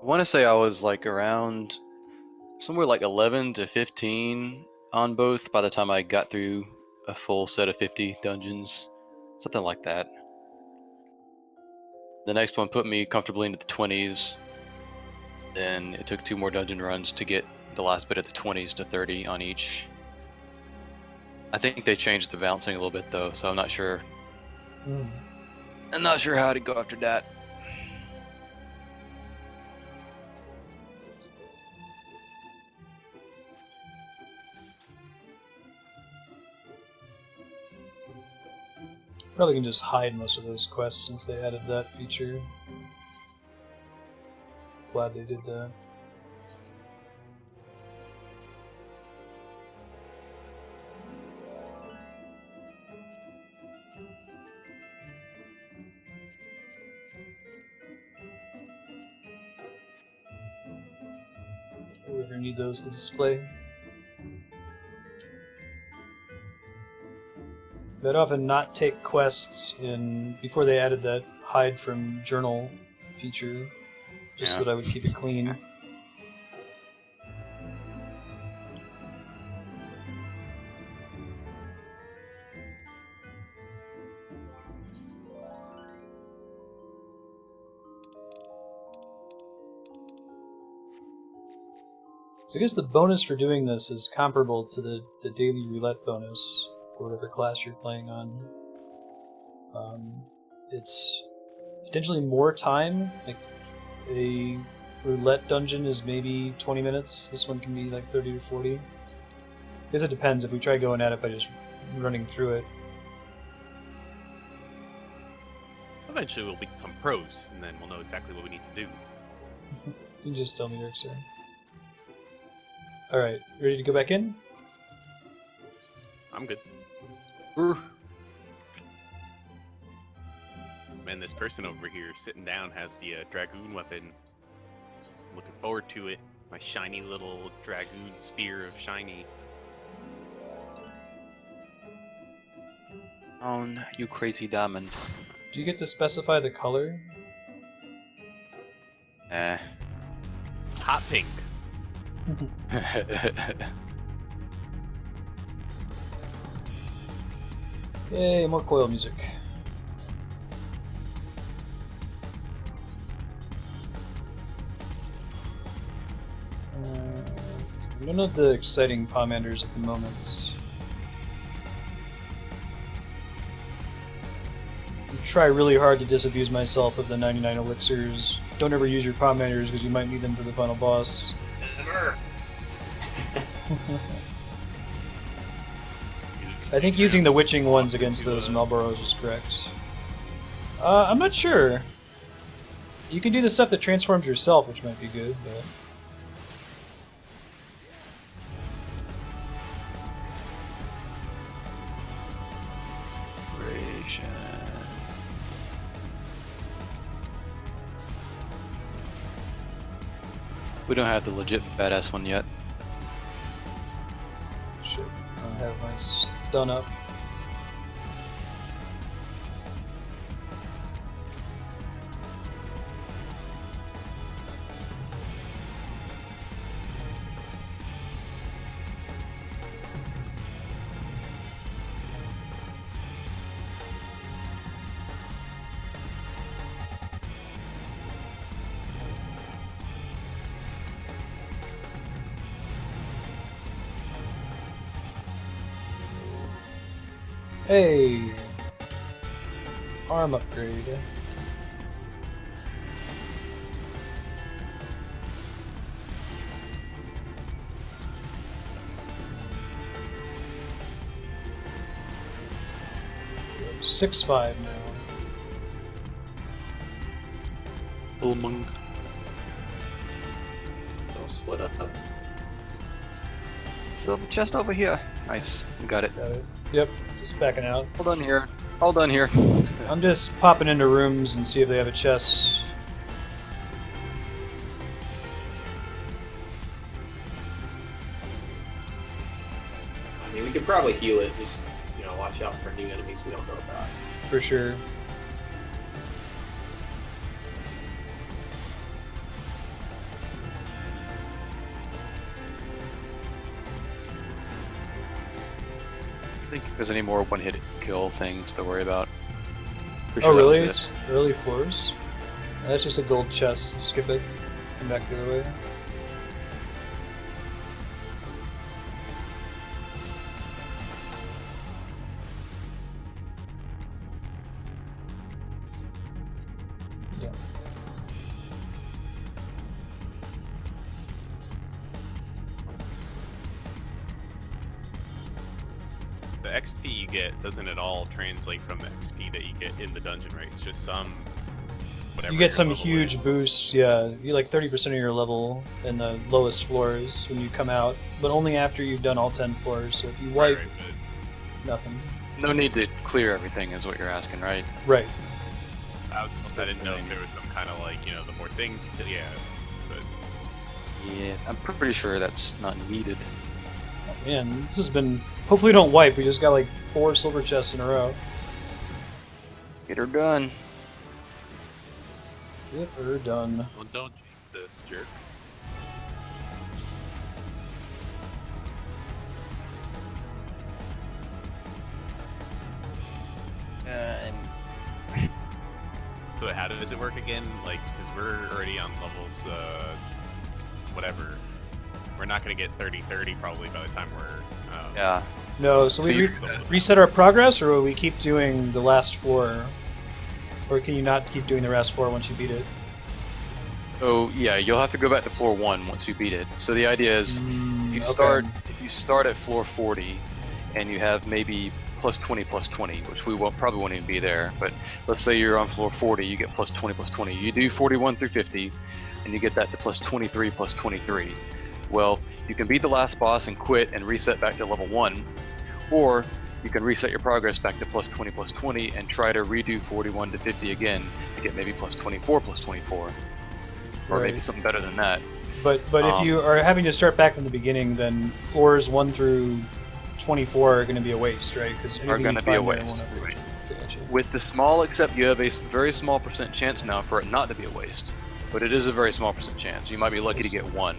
I want to say I was like around somewhere like 11 to 15 on both by the time I got through a full set of 50 dungeons. Something like that. The next one put me comfortably into the 20s. Then it took 2 more dungeon runs to get the last bit of the 20s to 30 on each. I think they changed the balancing a little bit though, so I'm not sure. I'm not sure how to go after that. Probably can just hide most of those quests since they added that feature. Glad they did that. We'll ever need those to display. They'd often not take quests before they added that hide from journal feature, just so that I would keep it clean. So I guess the bonus for doing this is comparable to the daily roulette bonus, or whatever class you're playing on. It's potentially more time. Like a roulette dungeon is maybe 20 minutes. This one can be like 30 to 40. I guess it depends if we try going at it by just running through it. Eventually we'll become pros, and then we'll know exactly what we need to do. You can just tell me, Dirk, sir. Alright, ready to go back in? I'm good. Man, this person over here sitting down has the dragoon weapon. I'm looking forward to it. My shiny little dragoon spear of shiny. On you crazy diamond. Do you get to specify the color? Hot pink. Yay, more coil music. None of the exciting pomanders at the moment. I try really hard to disabuse myself of the 99 elixirs. Don't ever use your pomanders because you might need them for the final boss. I think using the witching ones against those Malboros is correct. I'm not sure. You can do the stuff that transforms yourself, which might be good, but... We don't have the legit badass one yet. Shit, I don't have my stun up. Hey! Arm upgrade. We're 6-5 now. Bullmung. Don't split up. Silver chest over here. Nice. Got it. Got it. Yep, just backing out. All done here. All done here. I'm just popping into rooms and see if they have a chest. I mean, we could probably heal it. Just, watch out for new enemies we don't know about. For sure. I think if there's any more one-hit kill things to worry about. Pretty Oh, sure that was really? it. It's early floors? That's just a gold chest. Skip it. Come back the other way. Yeah. The XP you get doesn't at all translate from the XP that you get in the dungeon, right? It's just some whatever. You get your some level huge is. boosts, yeah. You like 30% of your level in the lowest floors when you come out, but only after you've done all 10 floors. So if you wipe, Right, nothing. No need to clear everything is what you're asking, right? Right. I didn't know if there was some kind of like, the more things, yeah. But Yeah, I'm pretty sure that's not needed. Oh, man, this has been... Hopefully we don't wipe, we just got like 4 silver chests in a row. Get her done. Get her done. well, don't jinx this, jerk. So how does it work again? Like, because we're already on levels, whatever. We're not going to get 30-30 probably by the time we're... Yeah. No, so we you- reset our progress, or will we keep doing the last floor? Or can you not keep doing the last floor once you beat it? Oh yeah, you'll have to go back to floor 1 once you beat it. So the idea is, Okay. if you start at floor 40, and you have maybe plus 20 plus 20, which we probably won't even be there. But let's say you're on floor 40, you get plus 20 plus 20. You do 41 through 50, and you get that to plus 23 plus 23. Well, you can beat the last boss and quit and reset back to level 1, or you can reset your progress back to plus 20 and try to redo 41 to 50 again to get maybe plus 24 plus 24, or maybe Right. something better than that. But if you are having to start back from the beginning, then floors 1 through 24 are going to be a waste, right? Because Are going to be a waste. Right. Gotcha. With the small, except you have a very small % chance now for it not to be a waste, but it is a very small % chance. You might be lucky to get 1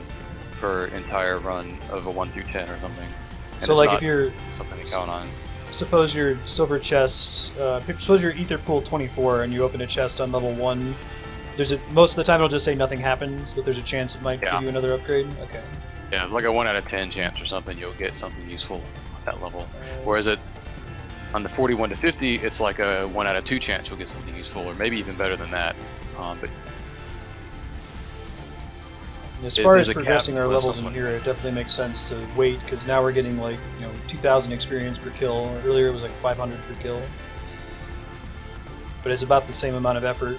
per entire run of a 1 through 10 or something. And So it's like not if you're, something to count on. suppose your silver chest, suppose your ether pool 24 and you open a chest on level 1, most of the time it'll just say nothing happens, but there's a chance it might Yeah. give you another upgrade? Okay. Yeah, it's like a 1 out of 10 chance or something you'll get something useful at that level. Whereas on the 41 to 50, it's like a 1 out of 2 chance you'll get something useful, or maybe even better than that. But As far there's as a cap progressing our of levels in something. here, it definitely makes sense to wait, because now we're getting like 2,000 experience per kill. Earlier it was like 500 per kill. But it's about the same amount of effort.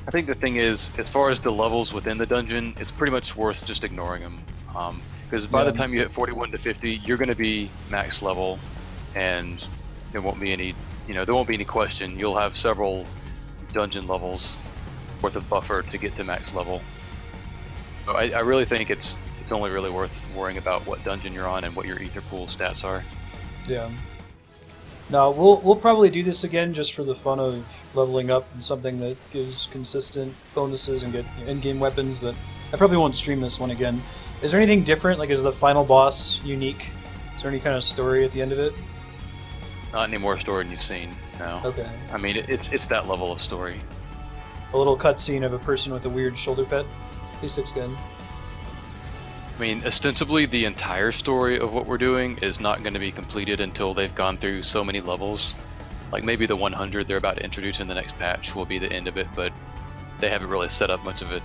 I think the thing is, as far as the levels within the dungeon, it's pretty much worth just ignoring them. Because by the Yeah. time you hit 41 to 50, you're going to be max level, and there won't be any, there won't be any question. You'll have several dungeon levels worth of buffer to get to max level. So I really think it's only really worth worrying about what dungeon you're on and what your ether pool stats are. Yeah. No, we'll probably do this again just for the fun of leveling up and something that gives consistent bonuses and get in-game weapons, but I probably won't stream this one again. Is there anything different? Like, is the final boss unique? Is there any kind of story at the end of it? Not any more story than you've seen. No. Okay. I mean, it's that level of story. A little cutscene of a person with a weird shoulder pet. Please looks good. I mean, ostensibly, the entire story of what we're doing is not going to be completed until they've gone through so many levels. Like maybe the 100 they're about to introduce in the next patch will be the end of it, but they haven't really set up much of a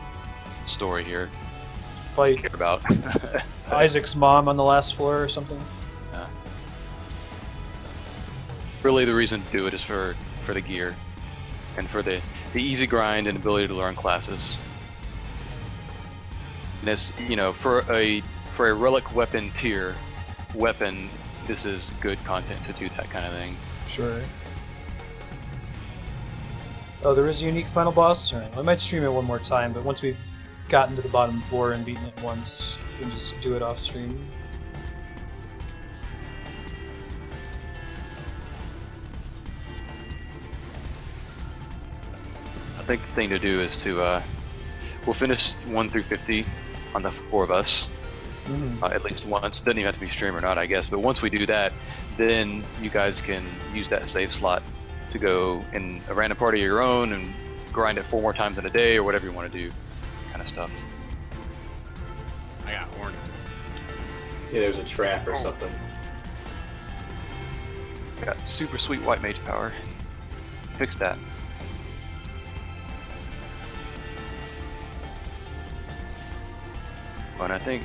story here to Fight care about. Isaac's mom on the last floor or something. Really, the reason to do it is for the gear and for the easy grind and ability to learn classes. And it's, you know, for a relic weapon tier weapon, this is good content to do that kind of thing. Sure. Oh, there is a unique final boss? Alright, I might stream it one more time, but once we've gotten to the bottom floor and beaten it once, we can just do it off stream. I think the thing to do is to, we'll finish 1 through 50 on the 4 of us, at least once. Doesn't even have to be stream or not, I guess, but once we do that, then you guys can use that save slot to go in a random party of your own and grind it 4 more times in a day or whatever you want to do, kind of stuff. I got horned. Yeah, there's a trap or something. Got super sweet white mage power. Fix that. And I think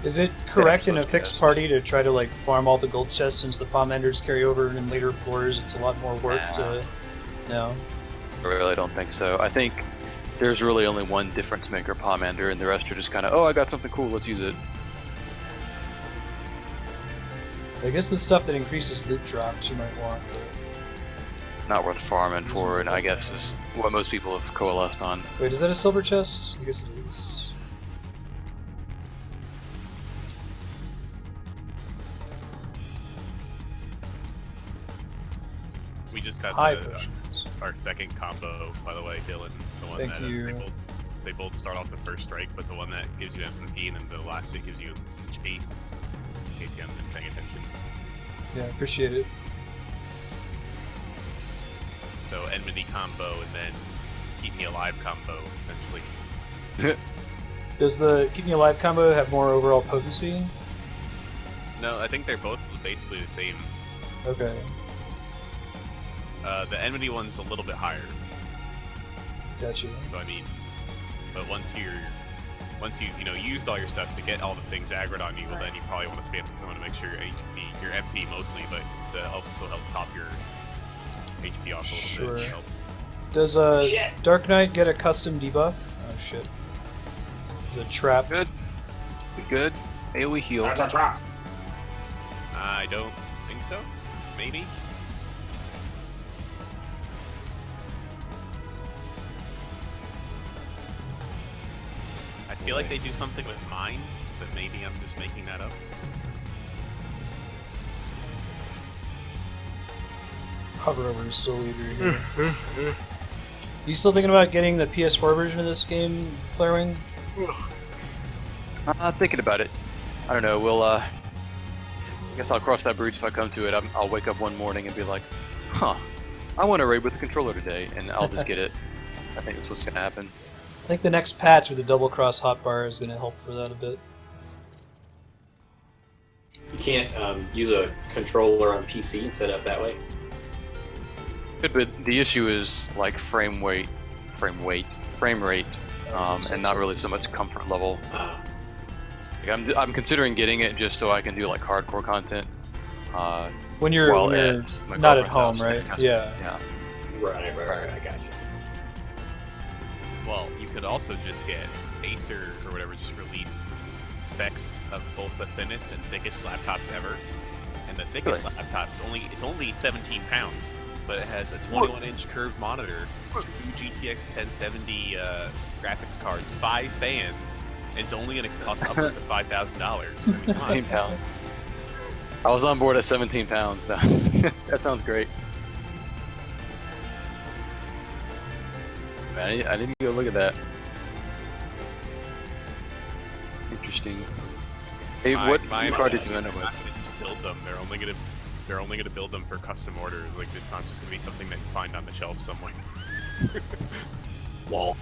Is it correct in a Excellent fixed guest. party to try to like farm all the gold chests since the Pomanders carry over in later floors? It's a lot more work to... No? I really don't think so. I think there's really only one difference maker, Pomander, and the rest are just kind of, oh, I got something cool, let's use it. I guess the stuff that increases loot drops you might want, but... Not worth farming for, and I guess is what most people have coalesced on. Wait, is that a silver chest? I guess it is. We just got High the, potions. our second combo, by the way, Dylan. The one Thank that you. they both start off the first strike, but the one that gives you MP and then the last hit gives you HP. In case you haven't been paying attention. Yeah, appreciate it. So enmity combo and then keep me alive combo, essentially. Does the Keep Me Alive combo have more overall potency? No, I think they're both basically the same. Okay, The enmity one's a little bit higher. gotcha. So I mean, but once you used all your stuff to get all the things aggroed on you, well then you probably want to spam. You want to make sure your MP mostly, but the also help top your HP off a little bit. It helps. Does Shit. Dark Knight get a custom debuff? Oh shit. The trap. Good. Good. AoE heal. That's a trap. I don't think so. Maybe. I feel like they do something with mine, but maybe I'm just making that up. Hover over Soul Eater here. You still thinking about getting the PS4 version of this game, Flarewing? Thinking about it. I don't know. We'll, I guess I'll cross that bridge if I come to it. I'll wake up one morning and be like, huh, I want to raid with the controller today, and I'll just get it. I think that's what's going to happen. I think the next patch with the double cross hotbar is going to help for that a bit. You can't use a controller on PC and set up that way. Good, but the issue is like frame rate, and not really so much comfort level. Like, I'm considering getting it just so I can do like hardcore content. When you're While not my at home, girlfriend's right? house. Yeah. Yeah. Right, I got you. Well, you could also just get Acer or whatever just release specs of both the thinnest and thickest laptops ever. And the thickest Really? laptop's only 17 pounds, but it has a 21-inch curved monitor, 2 GTX 1070 graphics cards, 5 fans, and it's only going to cost upwards of $5,000. I mean, come 17 on. pounds. I was on board at 17 pounds. That sounds great. Man, I didn't go look at that. Interesting. Hey, what card did you end up with? Just build them. They're only gonna build them for custom orders. Like it's not just gonna be something that you find on the shelf somewhere. Lol.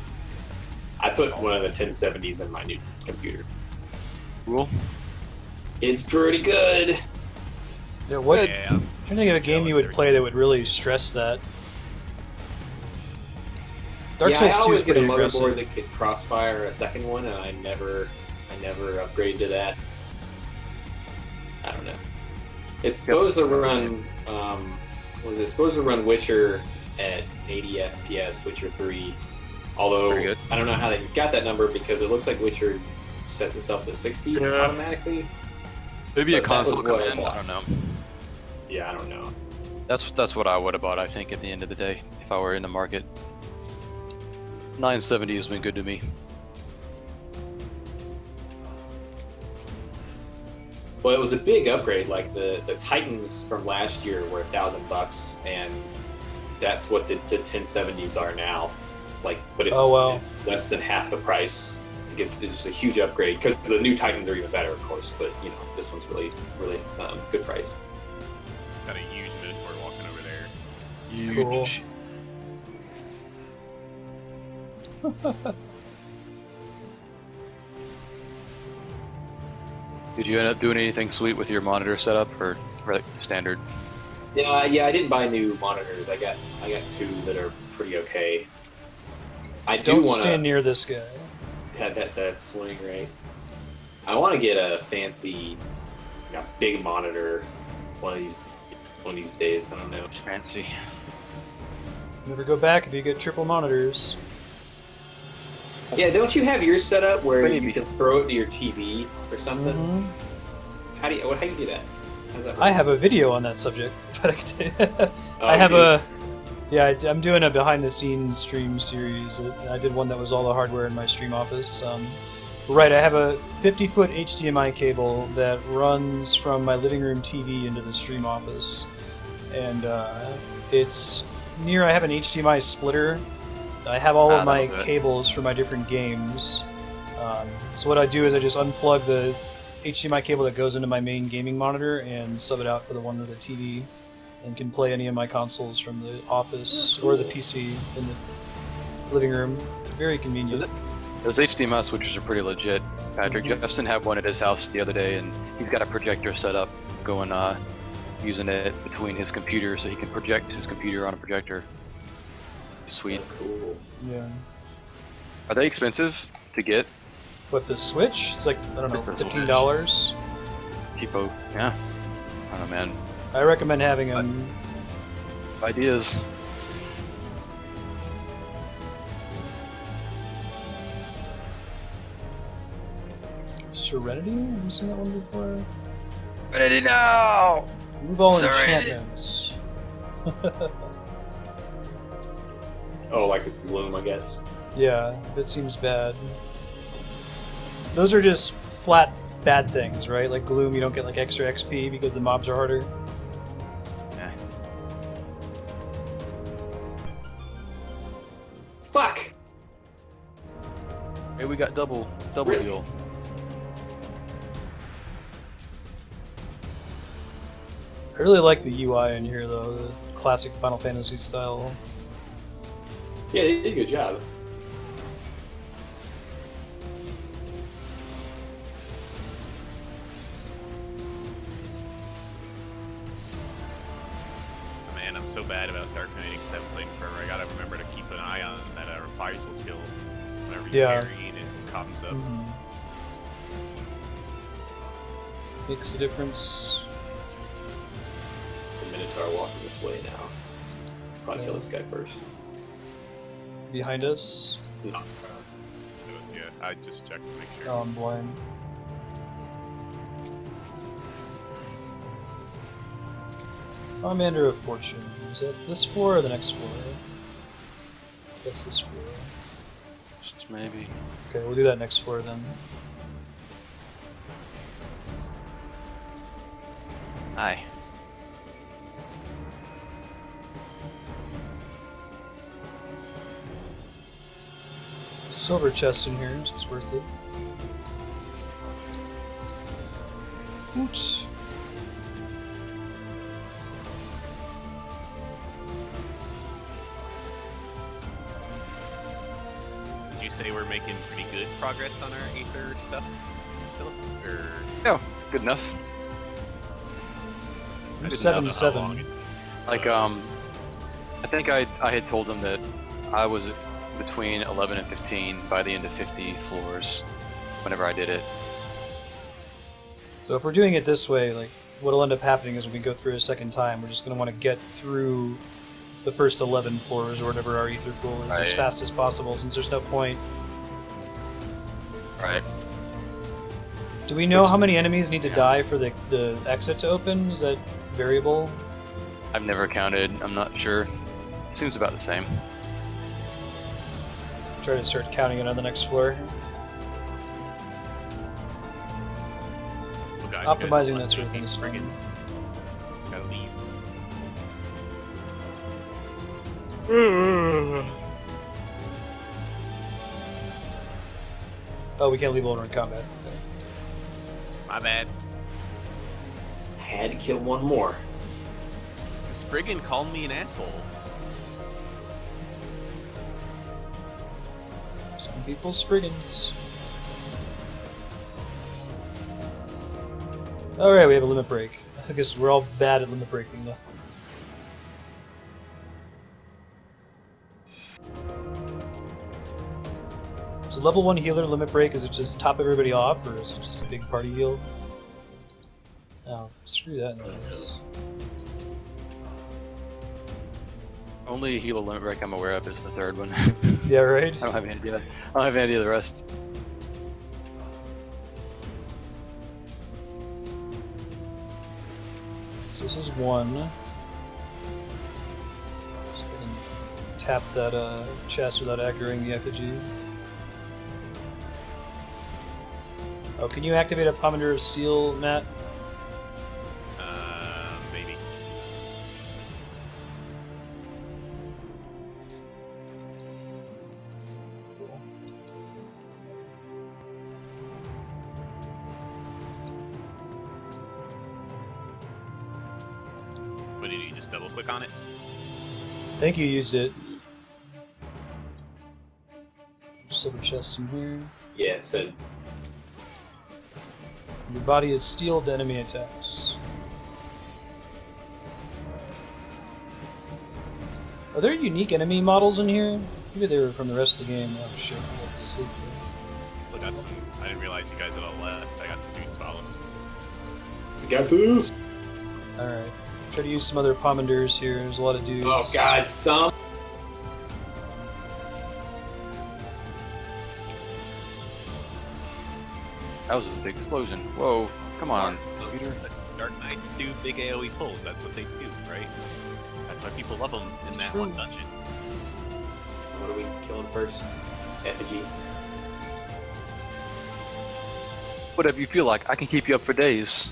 I put one of the 1070s in my new computer. Cool. It's pretty good. Yeah, what? Yeah. I'm trying to think of a game you would play that would really stress that. Dark yeah, Souls I 2 always is get a pretty motherboard aggressive. that could crossfire a second one, and I never upgrade to that. I don't know. It's supposed to run. Was it supposed to run Witcher at 80 FPS, Witcher 3? Although Pretty good. I don't know how they got that number because it looks like Witcher sets itself to 60 automatically. Maybe a But that was console what I command. bought. I don't know. Yeah, I don't know. That's what I would have bought. I think at the end of the day, if I were in the market, 970 has been good to me. Well, it was a big upgrade. Like the Titans from last year were $1,000, and that's what the 1070s are now. Like, but it's, it's less than half the price. It's just a huge upgrade because the new Titans are even better, of course. But you know, this one's really good price. Got a huge Minotaur walking over there. Huge. Cool. Did you end up doing anything sweet with your monitor setup, or standard? Yeah, I didn't buy new monitors. I got two that are pretty okay. I do Don't want stand near this guy. have that swing right. I want to get a fancy, big monitor one of these days. I don't know. Fancy. Never go back if you get triple monitors. Yeah, don't you have yours set up where Maybe. you can throw it to your TV or something? Mm-hmm. How do you do that? How does that work? I have a video on that subject, but Oh, I have you do? I'm doing a behind-the-scenes stream series. I did one that was all the hardware in my stream office. Right, I have a 50-foot HDMI cable that runs from my living room TV into the stream office, and it's near. I have an HDMI splitter. I have all of my cables for my different games. So what I do is I just unplug the HDMI cable that goes into my main gaming monitor and sub it out for the one with the TV, and can play any of my consoles from the office or the PC in the living room. Very convenient. Those HDMI switches are pretty legit. Patrick Mhm. Justin had one at his house the other day, and he's got a projector set up, going using it between his computer so he can project his computer on a projector. Sweet. Cool. Yeah. Are they expensive to get? What, the Switch? It's like, I don't know, Just the Switch. $15. Cheapo. Yeah. I don't know, man. I recommend having them. Ideas. Serenity? Have you seen that one before? Ready now! Remove all Serenity. enchantments. Oh, like a Gloom, I guess. Yeah, that seems bad. Those are just flat bad things, right? Like Gloom, you don't get like extra XP because the mobs are harder. Yeah. Fuck! Hey, we got double Really? deal. I really like the UI in here though, the classic Final Fantasy style. Yeah, they did a good job. Man, I'm so bad about Dark Knight because I haven't played in forever. I gotta remember to keep an eye on that reprisal skill whenever you're carrying it comes up. Mhm. Makes a difference. It's a Minotaur walking this way now. Probably kill this guy first. Behind us. No. Yeah, I just checked to make sure. Oh, I'm blind. Commander of Fortune. Is that this floor or the next floor? That's this floor. Just maybe. Okay, we'll do that next floor then. Hi. Silver chest in here, so it's worth it. Oops. Did you say we're making pretty good progress on our Aether stuff? Philip? Or Yeah, good enough. I'm I didn't know how 7-7. long Like, I think I had told them that I was between 11 and 15 by the end of 50 floors whenever I did it. So if we're doing it this way, like, what'll end up happening is when we go through a second time, we're just going to want to get through the first 11 floors or whatever our ether pool is as Right. fast as possible, since there's no point. Right. Do we know how many enemies need to die for the exit to open? Is that variable? I've never counted. I'm not sure. Seems about the same. Try to start counting it on the next floor. Oh, God, Optimizing you guys that sort of thing these is fun. friggins. Gotta leave. Oh, we can't leave while we're in combat. Okay. My bad. Had to kill one more. The Spriggan called me an asshole. Some people spriggans. Alright, we have a limit break. I guess we're all bad at limit breaking though. So level 1 healer limit break, is it just top everybody off, or is it just a big party heal? Oh, screw that noise. Only heal limit break I'm aware of is the third one. Yeah, right? I don't have any idea. I don't have any of the rest. So this is 1. So I can tap that chest without activating the effigy. Oh, can you activate a Pomander of Steel, Matt? Maybe. Cool. What did you just double click on it? I think you used it. Just have a chest in here. Yeah, it said Your body is steeled to enemy attacks. Are there unique enemy models in here? Maybe they were from the rest of the game. Oh shit, let's see. Still got some. I didn't realize you guys had all left. I got some dudes following. we got this. Alright. Try to use some other Pomanders here. There's a lot of dudes. Oh God, some. That was a big explosion. Whoa, come on, So Peter. the Dark Knights do big AoE pulls. That's what they do, right? That's why people love them in that one dungeon. What are we killing first? Effigy. Whatever you feel like. I can keep you up for days.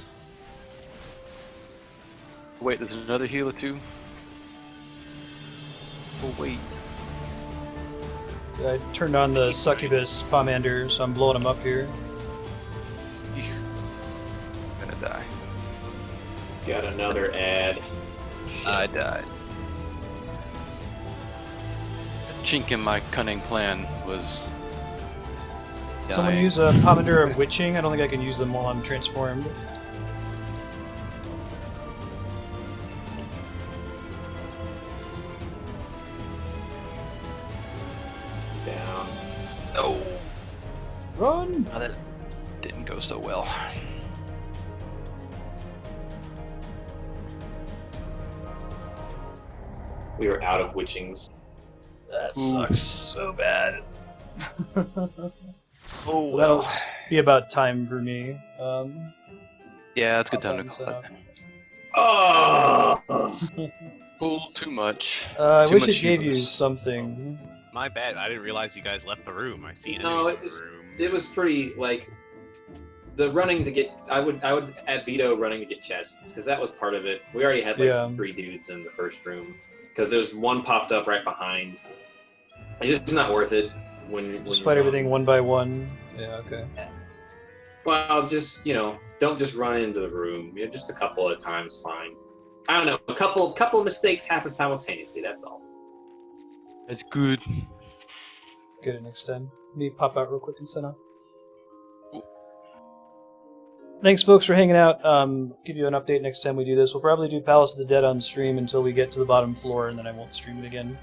Wait, there's another heal or two? Oh, wait. I turned on the Succubus Pomander, so I'm blowing him up here. I'm gonna die. Got another ad. I died. The chink in my cunning plan was Someone dying. use a Pomander of Witching? I don't think I can use them while I'm transformed. Down. Oh, Run! that didn't go so well. We are out of witchings. That Ooh. sucks so bad. Oh, Well, that'll be about time for me. yeah, it's a good Pop time button to set call up. it. Oh! Pull too much. I Too wish much it gave you healers. something. My bad. I didn't realize you guys left the room. I see No, enemies in the room. it was pretty like the running to get. I would add Vito running to get chests because that was part of it. We already had like Yeah. 3 dudes in the first room because there's one popped up right behind. It's just not worth it when Just you're fight running. everything one by one. Yeah, okay. Well, just don't just run into the room. Just a couple at times, fine. I don't know. A couple of mistakes happen simultaneously. That's all. That's good. Get it next time. Let me pop out real quick and set up. thanks, folks, for hanging out. Give you an update next time we do this. We'll probably do Palace of the Dead on stream until we get to the bottom floor, and then I won't stream it again.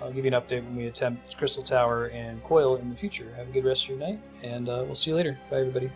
I'll give you an update when we attempt Crystal Tower and Coil in the future. Have a good rest of your night, and we'll see you later. Bye, everybody.